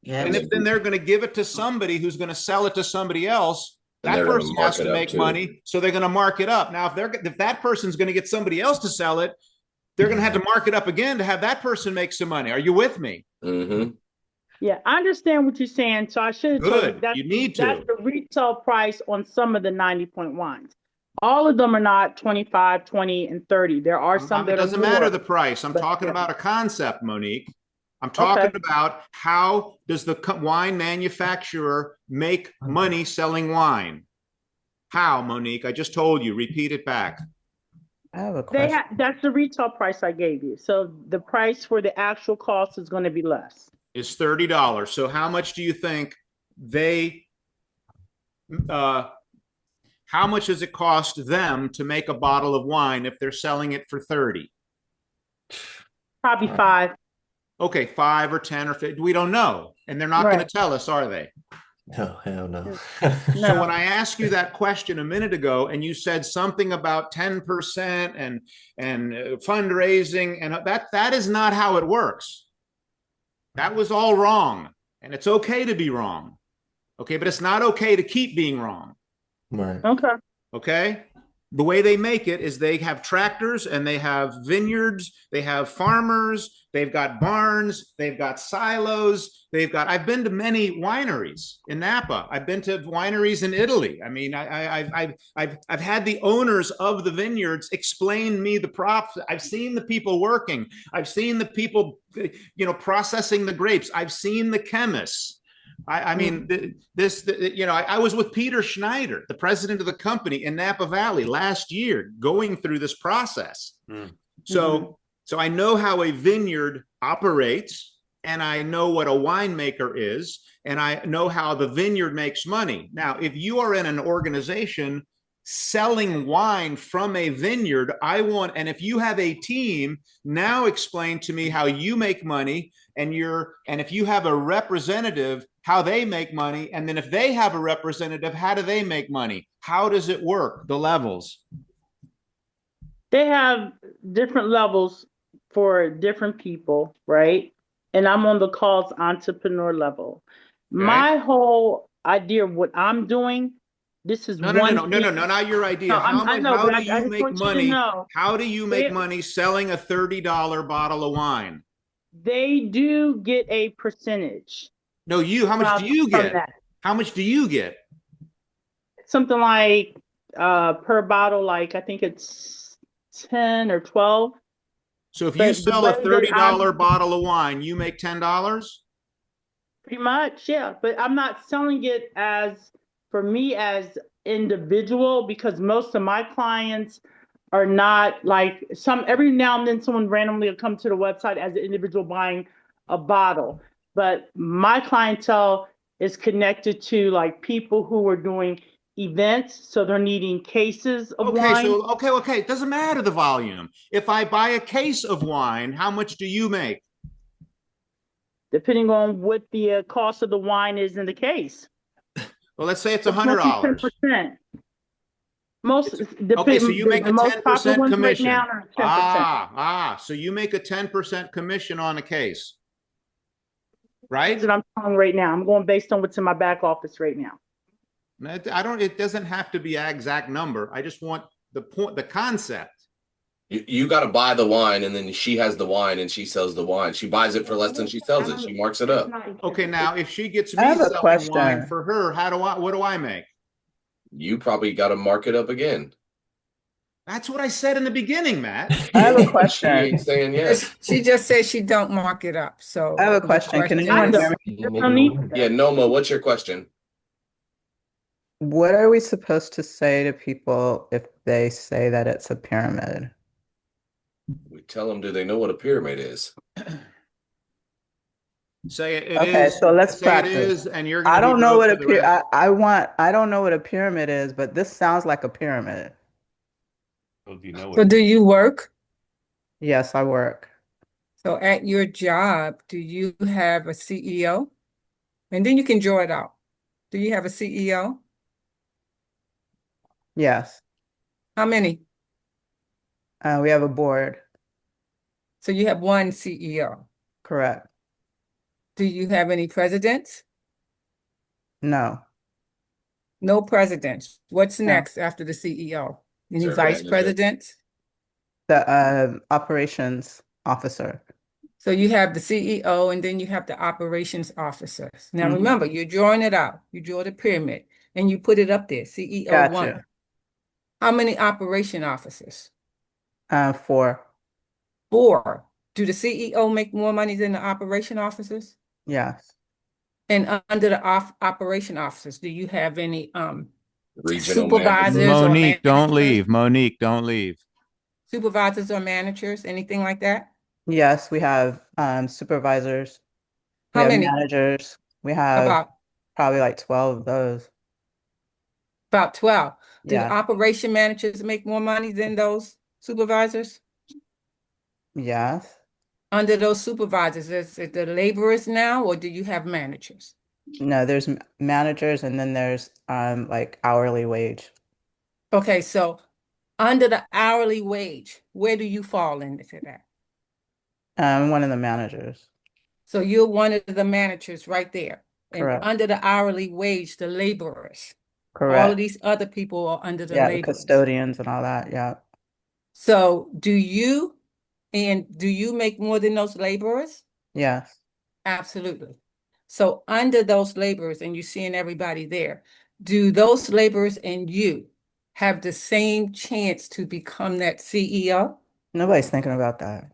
Yeah, And if then they're going to give it to somebody who's going to sell it to somebody else, And that they're gonna person mark has it to up make too. money, so they're going to mark it up. Now, if that person's going to get somebody else to sell it, they're going to have to mark it up again to have that person make some money. Are you with me? Mm-hmm. Yeah, I understand what you're saying. So I should have told you Good. that's You need that's to. the retail price on some of the 90-point wines. All of them are not 25, 20, and 30. There are some It that are doesn't more. matter the price. I'm but talking yeah. about a concept, Monique. I'm talking about how does the wine manufacturer make money selling wine? How, Monique? I just told you. Repeat it back. I have a question. That's the retail price I gave you. So the price for the actual cost is going to be less. Is $30. So how much do you think they how much does it cost them to make a bottle of wine if they're selling it for 30? Probably 5. Okay, 5 or 10 or 50. We don't know. And they're not going to tell us, are they? No, hell no. So when I asked you that question a minute ago, and you said something about 10% and fundraising, and that is not how it works. That was all wrong, and it's okay to be wrong. Okay, but it's not okay to keep being wrong. Right. Okay. Okay. The way they make it is they have tractors and they have vineyards, they have farmers, they've got barns, they've got silos, I've been to many wineries in Napa. I've been to wineries in Italy. I mean, I've had the owners of the vineyards explain me the props. I've seen the people working. I've seen the people, processing the grapes. I've seen the chemists. I mean, I was with Peter Schneider, the president of the company in Napa Valley last year, going through this process. So I know how a vineyard operates, and I know what a winemaker is, and I know how the vineyard makes money. Now, if you are in an organization selling wine from a vineyard, and if you have a team, now explain to me how you make money, and if you have a representative, how they make money, and then if they have a representative, how do they make money? How does it work? The levels. They have different levels for different people, right? And I'm on the call's entrepreneur level. Okay. My whole idea of what I'm doing, this is No, not your idea. No, how I know, how but do I you just make want you to money? know. How do you make money selling a $30 bottle of wine? They do get a percentage. No, how much do you get? How much do you get? Something like per bottle, like I think it's 10 or 12. So if you sell a $30 bottle of wine, you make $10? Pretty much, yeah. But I'm not selling it for me as individual, because most of my clients are not like every now and then someone randomly will come to the website as an individual buying a bottle. But my clientele is connected to like people who are doing events, so they're needing cases of wine. Okay. It doesn't matter the volume. If I buy a case of wine, how much do you make? Depending on what the cost of the wine is in the case. Well, let's say it's $100. 10%. Okay, so you make a 10% commission. Right now are 10%. So you make a 10% commission on a case, right? That's what I'm telling right now. I'm going based on what's in my back office right now. It doesn't have to be an exact number. I just want the concept. You got to buy the wine, and then she has the wine, and she sells the wine. She buys it for less than she sells it. She marks it up. Okay, now if she gets I me have a selling question. wine for her, what do I make? You probably got to mark it up again. That's what I said in the beginning, Matt. I have a She question. ain't saying yes. She just said she don't mark it up. So I have a question. Can anyone hear me? Yeah, Noma, what's your question? What are we supposed to say to people if they say that it's a pyramid? We tell them, do they know what a pyramid is? Say it is. Okay, so let's say practice. It is, and you're gonna I don't be know broke what for the rest. I don't know what a pyramid is, but this sounds like a pyramid. Well, do you know So do you work? Yes, I work. So at your job, do you have a CEO? And then you can draw it out. Do you have a CEO? Yes. How many? We have a board. So you have one CEO. Correct. Do you have any presidents? No. No presidents. What's No. next after the CEO? Any Sir vice manager. presidents? The operations officer. So you have the CEO and then you have the operations officers. Now Mhm. remember, you're drawing it out. You draw the pyramid and you put it up there, CEO Gotcha. 1. How many operation officers? 4. 4. Do the CEO make more money than the operation officers? Yes. And under the operation officers, do you have any Regional supervisors manager. or Monique, don't managers? leave. Monique, don't leave. Supervisors or managers, anything like that? Yes, we have supervisors. We How have many? managers. We have About probably like 12 of those. about 12. Do the Yeah. operation managers make more money than those supervisors? Yes. Under those supervisors, is it the laborers now, or do you have managers? No, there's managers and then there's like hourly wage. Okay, so under the hourly wage, where do you fall into that? One of the managers. So you're one of the managers right there. And Correct. under the hourly wage, the laborers. All Correct. of these other people are under the Yeah, the laborers. custodians and all that. Yeah. So do you make more than those laborers? Yes. Absolutely. So under those laborers, and you're seeing everybody there, do those laborers and you have the same chance to become that CEO? Nobody's thinking about that.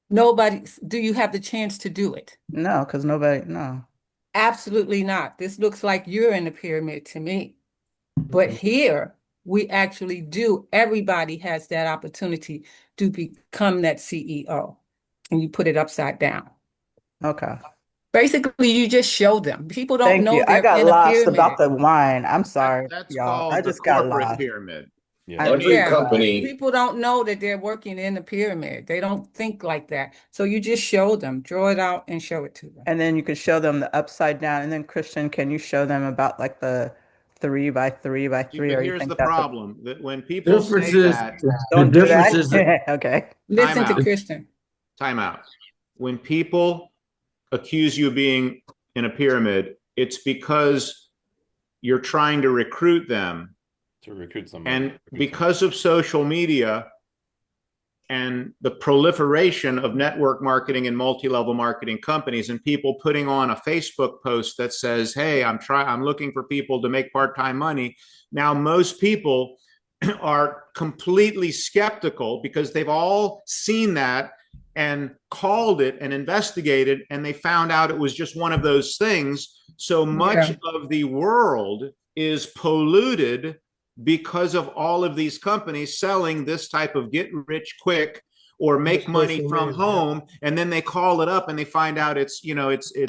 Nobody, do you have the chance to do it? No, because no. Absolutely not. This looks like you're in the pyramid to me. But here, we actually do. Everybody has that opportunity to become that CEO. And you put it upside down. Okay. Basically, you just show them. People don't Thank know you. I they're got in a lost pyramid. about the wine. I'm sorry, That's y'all. I called the just got corporate lost. pyramid. Yeah. Every Yeah, company, people don't know that they're working in the pyramid. They don't think like that. So you just show them, draw it out and show it to them. And then you could show them the upside down. And then Christian, can you show them about like the 3 by 3 by See, 3? but Or you here's think the that's problem that when people Difference say is that, the don't do difference that? is that Okay. Listen Time to out. Christian. time out. When people accuse you of being in a pyramid, it's because you're trying to recruit them. To recruit somebody. And because of social media and the proliferation of network marketing and multi-level marketing companies and people putting on a Facebook post that says, hey, I'm looking for people to make part-time money. Now, most people are completely skeptical because they've all seen that and called it and investigated, and they found out it was just one of those things. So much of the world is polluted because of all of these companies selling this type of get rich quick or make money from home, and then they call it up and they find out it's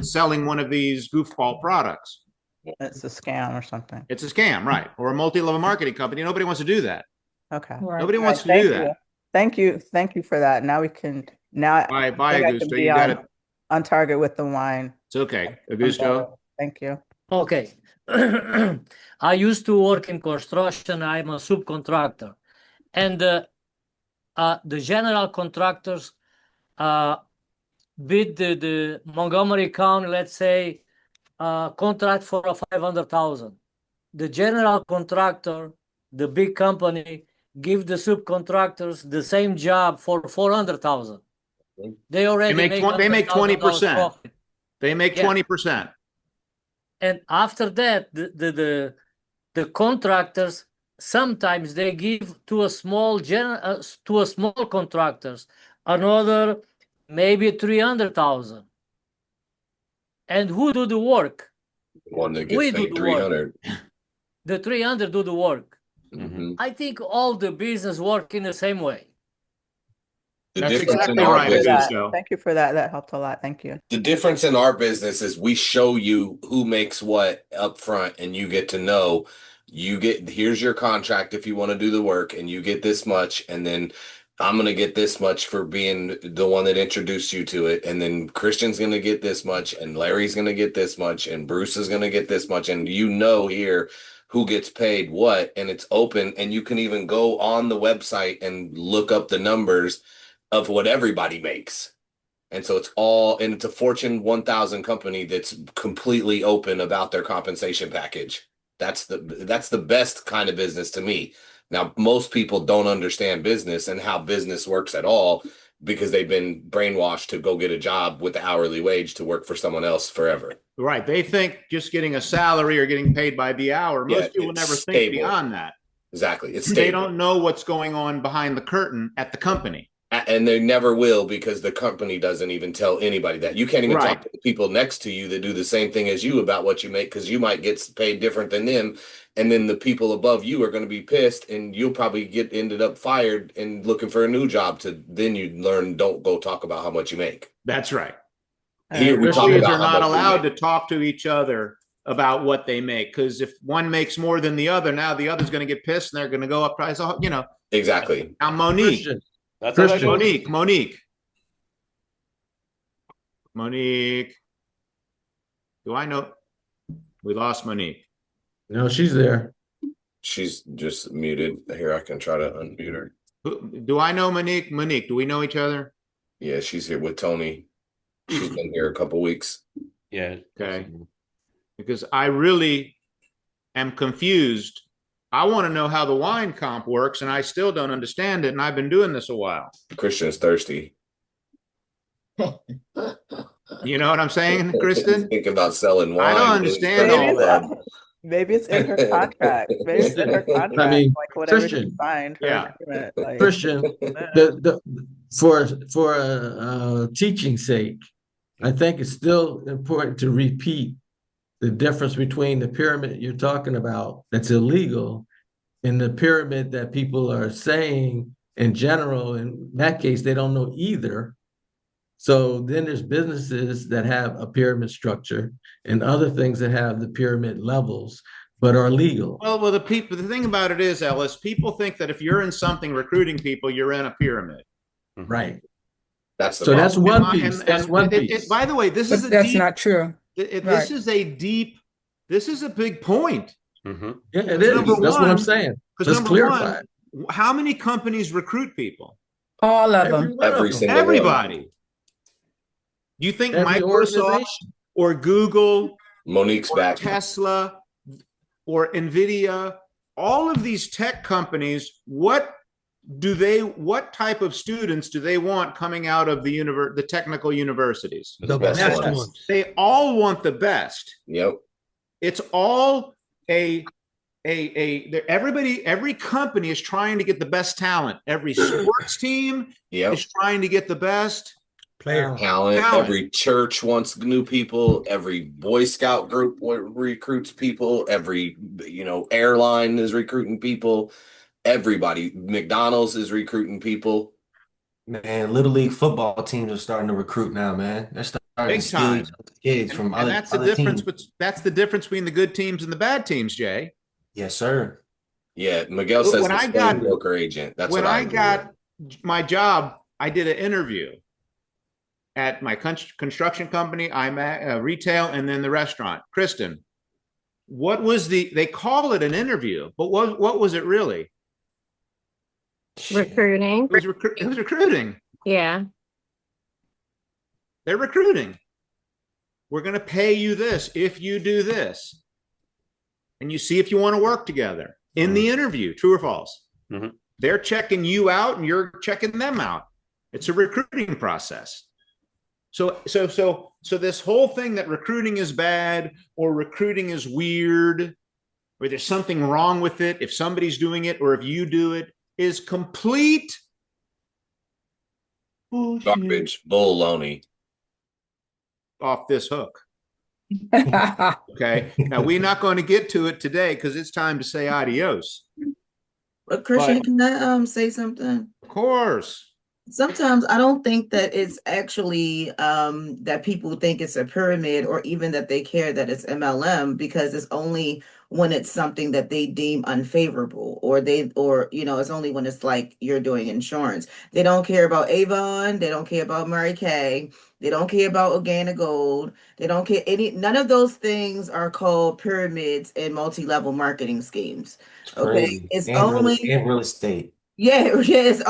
selling one of these goofball products. It's a scam or something. It's a scam, right? Or a multi-level marketing company. Nobody wants to do that. Okay. Right. Nobody wants to Thank do you. that. Thank you. Thank you for that. Now we can I Bye, think I can Augusto. be You got it. on target with the wine. It's okay, I'm Augusto. better. Thank you. Okay. I used to work in construction. I'm a subcontractor. And the general contractors bid the Montgomery County, let's say, contract for 500,000. The general contractor, the big company, give the subcontractors the same job for 400,000. They already They make $100,000 20%. profit. They make 20%. And after that, the contractors sometimes they give to a small contractors another maybe 300,000. And who do the work? one that We gets do paid the work. 300. The 300 do the work. Mm-hmm. I think all the business work in the same way. That's difference exactly in our right, business- Augusto. Thank you for that. That helped a lot. Thank you. The difference in our business is we show you who makes what up front, and you get to know. Here's your contract if you want to do the work, and you get this much, and then I'm gonna get this much for being the one that introduced you to it, and then Christian's gonna get this much, and Larry's gonna get this much, and Bruce is gonna get this much, and here who gets paid what, and it's open, and you can even go on the website and look up the numbers of what everybody makes. And so it's a Fortune 1000 company that's completely open about their compensation package. That's the best kind of business to me. Now, most people don't understand business and how business works at all because they've been brainwashed to go get a job with the hourly wage to work for someone else forever. Right. They think just getting a salary or getting paid by the hour. Most people never think beyond that. Exactly. It's stable. They don't know what's going on behind the curtain at the company. And they never will, because the company doesn't even tell anybody that. You can't even talk to the people next to you that do the same thing as you about what you make, because you might get paid different than them. And then the people above you are going to be pissed, and you'll probably ended up fired and looking for a new job. Then you learn, don't go talk about how much you make. That's right. Here we talk about are not allowed to talk to each other about what they make, because if one makes more than the other, now the other's going to get pissed and they're going to go up price. Exactly. Now Monique. Christian. That's Monique. Do I know? We lost Monique. No, she's there. She's just muted. Here, I can try to unmute her. Do I know Monique? Monique, do we know each other? Yeah, she's here with Tony. She's been here a couple weeks. Yeah. Okay. Because I really am confused. I want to know how the wine comp works, and I still don't understand it, and I've been doing this a while. Christian's thirsty. You know what I'm saying, Kristen? Think about selling wine. I don't understand all that. Maybe it's in her contract. Maybe it's in her contract. I mean, like whatever Christian. she signed. Yeah. Like, Christian, for teaching's sake, I think it's still important to repeat the difference between the pyramid you're talking about that's illegal and the pyramid that people are saying in general. In that case, they don't know either. So then there's businesses that have a pyramid structure and other things that have the pyramid levels but are legal. Well, the thing about it is, Ellis, people think that if you're in something recruiting people, you're in a pyramid. Right. That's the so problem. that's one piece. That's one piece. By the way, this is that's not true. This is a big point. Mm-hmm. Yeah, it is. That's what I'm saying. Let's clarify it. How many companies recruit people? All of them. Every single Everybody. one. Do you think Every Microsoft or Google, Monique's or back. Tesla or Nvidia, all of these tech companies, what type of students do they want coming out of the technical universities? The best ones. They all want the best. Yep. It's all every company is trying to get the best talent. Every sports team is trying to get the best talent. Every church wants new people. Every Boy Scout group recruits people. Every airline is recruiting people. Everybody, McDonald's is recruiting people. Man, Little League football teams are starting to recruit now, man. They're starting to steal kids from other that's the other difference. teams. That's the difference between the good teams and the bad teams, Jay. Yes, sir. Yeah, Miguel says broker agent. That's when what I got my job. I did an interview at my construction company, I'm at retail, and then the restaurant. Kristen, what was they call it an interview, but what was it really? Recruiting. It was recruiting. Yeah. They're recruiting. We're going to pay you this if you do this. And you see if you want to work together in the interview, true or false. Mm-hmm. They're checking you out and you're checking them out. It's a recruiting process. So this whole thing that recruiting is bad or recruiting is weird or there's something wrong with it if somebody's doing it or if you do it is complete bullshit. Garbage, baloney. Off this hook. Okay. Now we're not going to get to it today because it's time to say adios. But Christian, can I say something? Of course. Sometimes I don't think that it's actually that people think it's a pyramid or even that they care that it's MLM because it's only when it's something that they deem unfavorable, or it's only when it's like you're doing insurance. They don't care about Avon, they don't care about Mary Kay, they don't care about Organic Gold, they don't care none of those things are called pyramids and multi-level marketing schemes. It's Okay. crazy. It's And only real estate. yeah, yeah, it's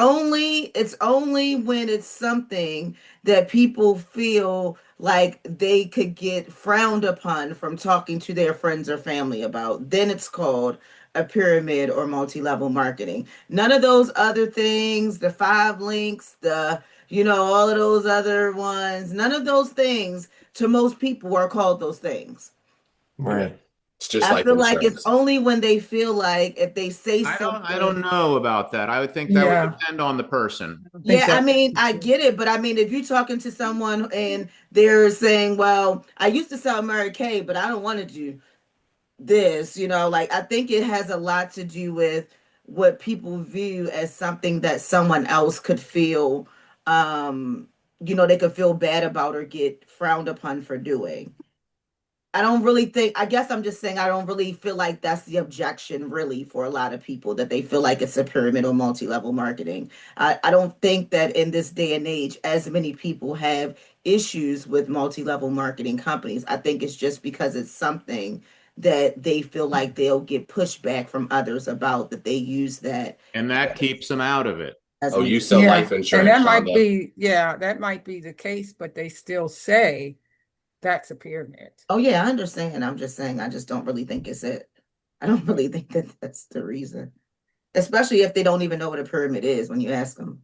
only when it's something that people feel like they could get frowned upon from talking to their friends or family about. Then it's called a pyramid or multi-level marketing. None of those other things, the five links, all of those other ones, none of those things to most people are called those things. Right. It's just I life feel like it's insurance. only when they feel like if they say I something. don't know about that. I would think that would Yeah. depend on the person. Yeah, I mean, I get it, but I mean, if you're talking to someone and they're saying, well, I used to sell Mary Kay, but I don't want to do this, like I think it has a lot to do with what people view as something that someone else could feel, they could feel bad about or get frowned upon for doing. I don't really think, I guess I'm just saying, I don't really feel like that's the objection really for a lot of people, that they feel like it's a pyramid or multi-level marketing. I don't think that in this day and age, as many people have issues with multi-level marketing companies. I think it's just because it's something that they feel like they'll get pushback from others about, that they use that And that keeps them out of it. as Oh, an you excuse. sell Yeah. life And insurance, that might Shonda. be, that might be the case, but they still say that's a pyramid. Oh yeah, I understand. I'm just saying, I just don't really think it's it. I don't really think that that's the reason. Especially if they don't even know what a pyramid is when you ask them.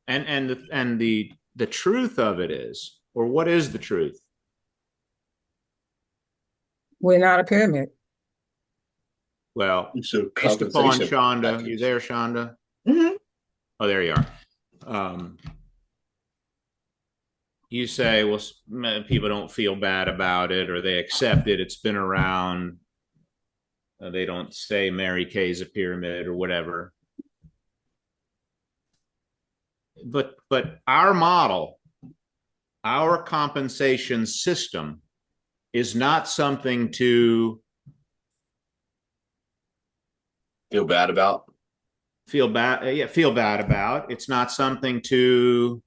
And the truth of it is, or what is the truth? We're not a pyramid. Well, It's a based upon compensation Shonda, package. you there, Shonda? Mm-hmm. Oh, there you are. You say, well, people don't feel bad about it, or they accept it. It's been around. They don't say Mary Kay's a pyramid or whatever. But our model, our compensation system, is not something to Feel bad about. feel bad about. It's not something to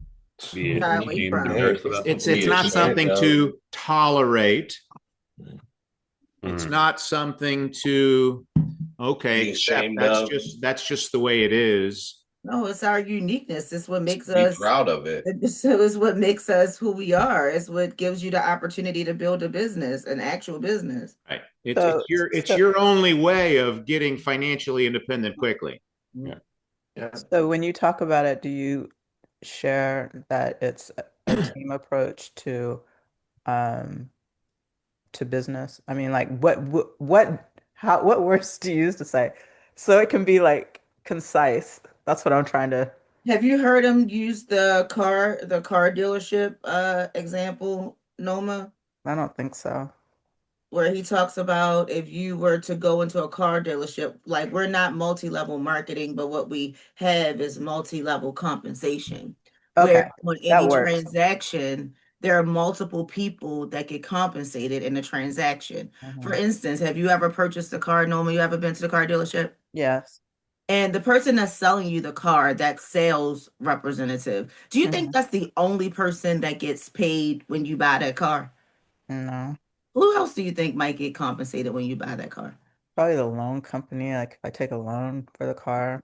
Be Shy away ashamed, from. embarrassed about. it's Be not ashamed something of. to tolerate. It's Mhm. not something to Be accept. ashamed of. That's just the way it is. No, it's our uniqueness. It's what makes Be us. proud of it. So it's what makes us who we are. It's what gives you the opportunity to build a business, an actual business. Right. So, It's your only way of getting financially independent quickly. Yeah. so when you talk about it, do you share that it's a team approach um to business? I mean, like what words do you use to say so it can be like concise? That's what I'm trying to. Have you heard him use the car dealership example, Noma? I don't think so. Where he talks about if you were to go into a car dealership, like we're not multi-level marketing, but what we have is multi-level compensation. Where Okay, on that any works. transaction, there are multiple people that get compensated in a transaction. For Mhm. instance, have you ever purchased a car, Noma? You ever been to the car dealership? Yes. And the person that's selling you the car, that sales representative, do you think Mhm. that's the only person that gets paid when you buy that car? No, Who else do you think might get compensated when you buy that car? probably the loan company. Like if I take a loan for the car,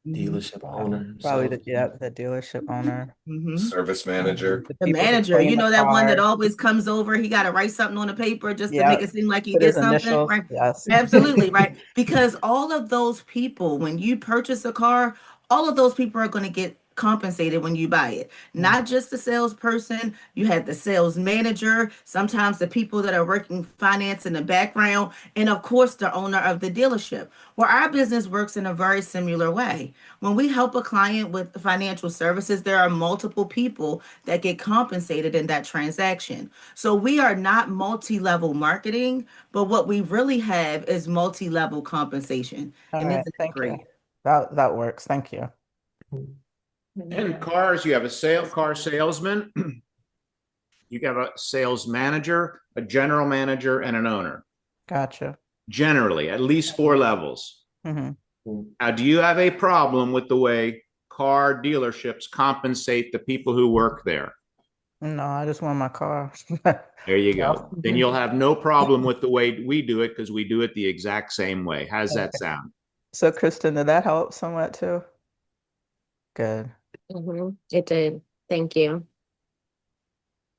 Dealership owner. probably So the dealership owner, Service manager. the The people who manager, clean the that one that car. always comes over, he got to write something on the paper just to Yeah, make it seem like he put his did something, initials. right? Yes. Absolutely, right? Because all of those people, when you purchase a car, all of those people are going to get compensated when you buy it. Not just the salesperson, you had the sales manager, sometimes the people that are working finance in the background, and of course, the owner of the dealership. Well, our business works in a very similar way. When we help a client with financial services, there are multiple people that get compensated in that transaction. So we are not multi-level marketing, but what we really have is multi-level compensation. All And right. isn't that Thank you. great? That works. Thank you. In cars, you have a car salesman, you have a sales manager, a general manager, and an owner. Gotcha. generally, at least 4 levels. Mhm. Now, do you have a problem with the way car dealerships compensate the people who work there? No, I just want my car. There you No. go. Then you'll have no problem with the way we do it because we do it the exact same way. How's that sound? So, Kristen, did that help somewhat too? Good. It did. Thank you.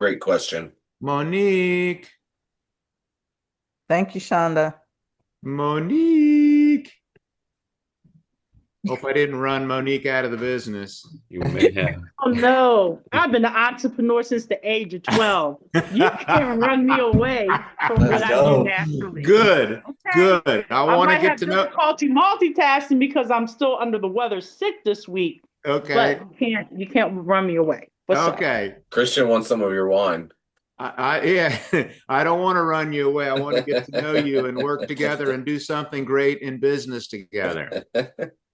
Great question. Monique. Thank you, Shonda. Monique. Hope I didn't run Monique out of the business. You may have. Oh no, I've been an entrepreneur since the age of 12. You can't run me away from what I do naturally. Good. Okay? Good. I I want to might get have to know. difficulty multitasking because I'm still under the weather sick this week. Okay. But you can't run me away. What's up? Okay. Christian wants some of your wine. Yeah, I don't want to run you away. I want to get to know you and work together and do something great in business together.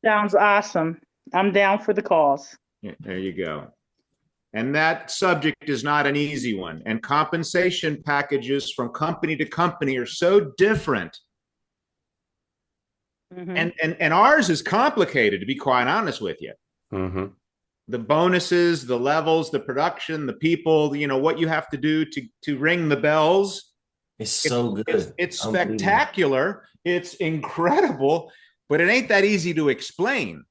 Sounds awesome. I'm down for the cause. Yeah, there you go. And that subject is not an easy one. And compensation packages from company to company are so different. And ours is complicated, to be quite honest with you. The bonuses, the levels, the production, the people, what you have to do to ring the bells. It's so good. It's spectacular. It's incredible, but it ain't that easy to explain.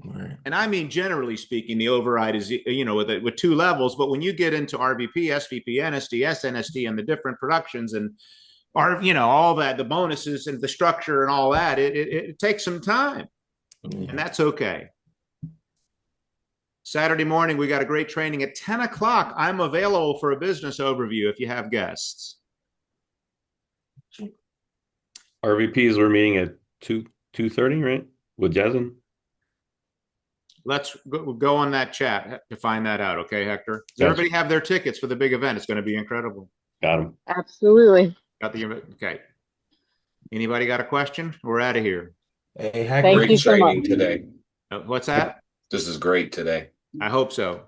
Right. And I mean, generally speaking, the override is, with 2 levels. But when you get into RVP, SVP, NSD, SNSD, and the different productions and all that, the bonuses and the structure and all that, it takes some time, and that's okay. Saturday morning, we got a great training at 10 o'clock. I'm available for a business overview if you have guests. RVPs we're meeting at 2:30, right? With Jasmine. Let's go on that chat to find that out. Okay, Hector. Does everybody have their tickets for the big event? It's going to be incredible. Got them. Absolutely. Okay. Anybody got a question? We're out of here. Hey, Hector. Great training today. What's that? This is great today. I hope so.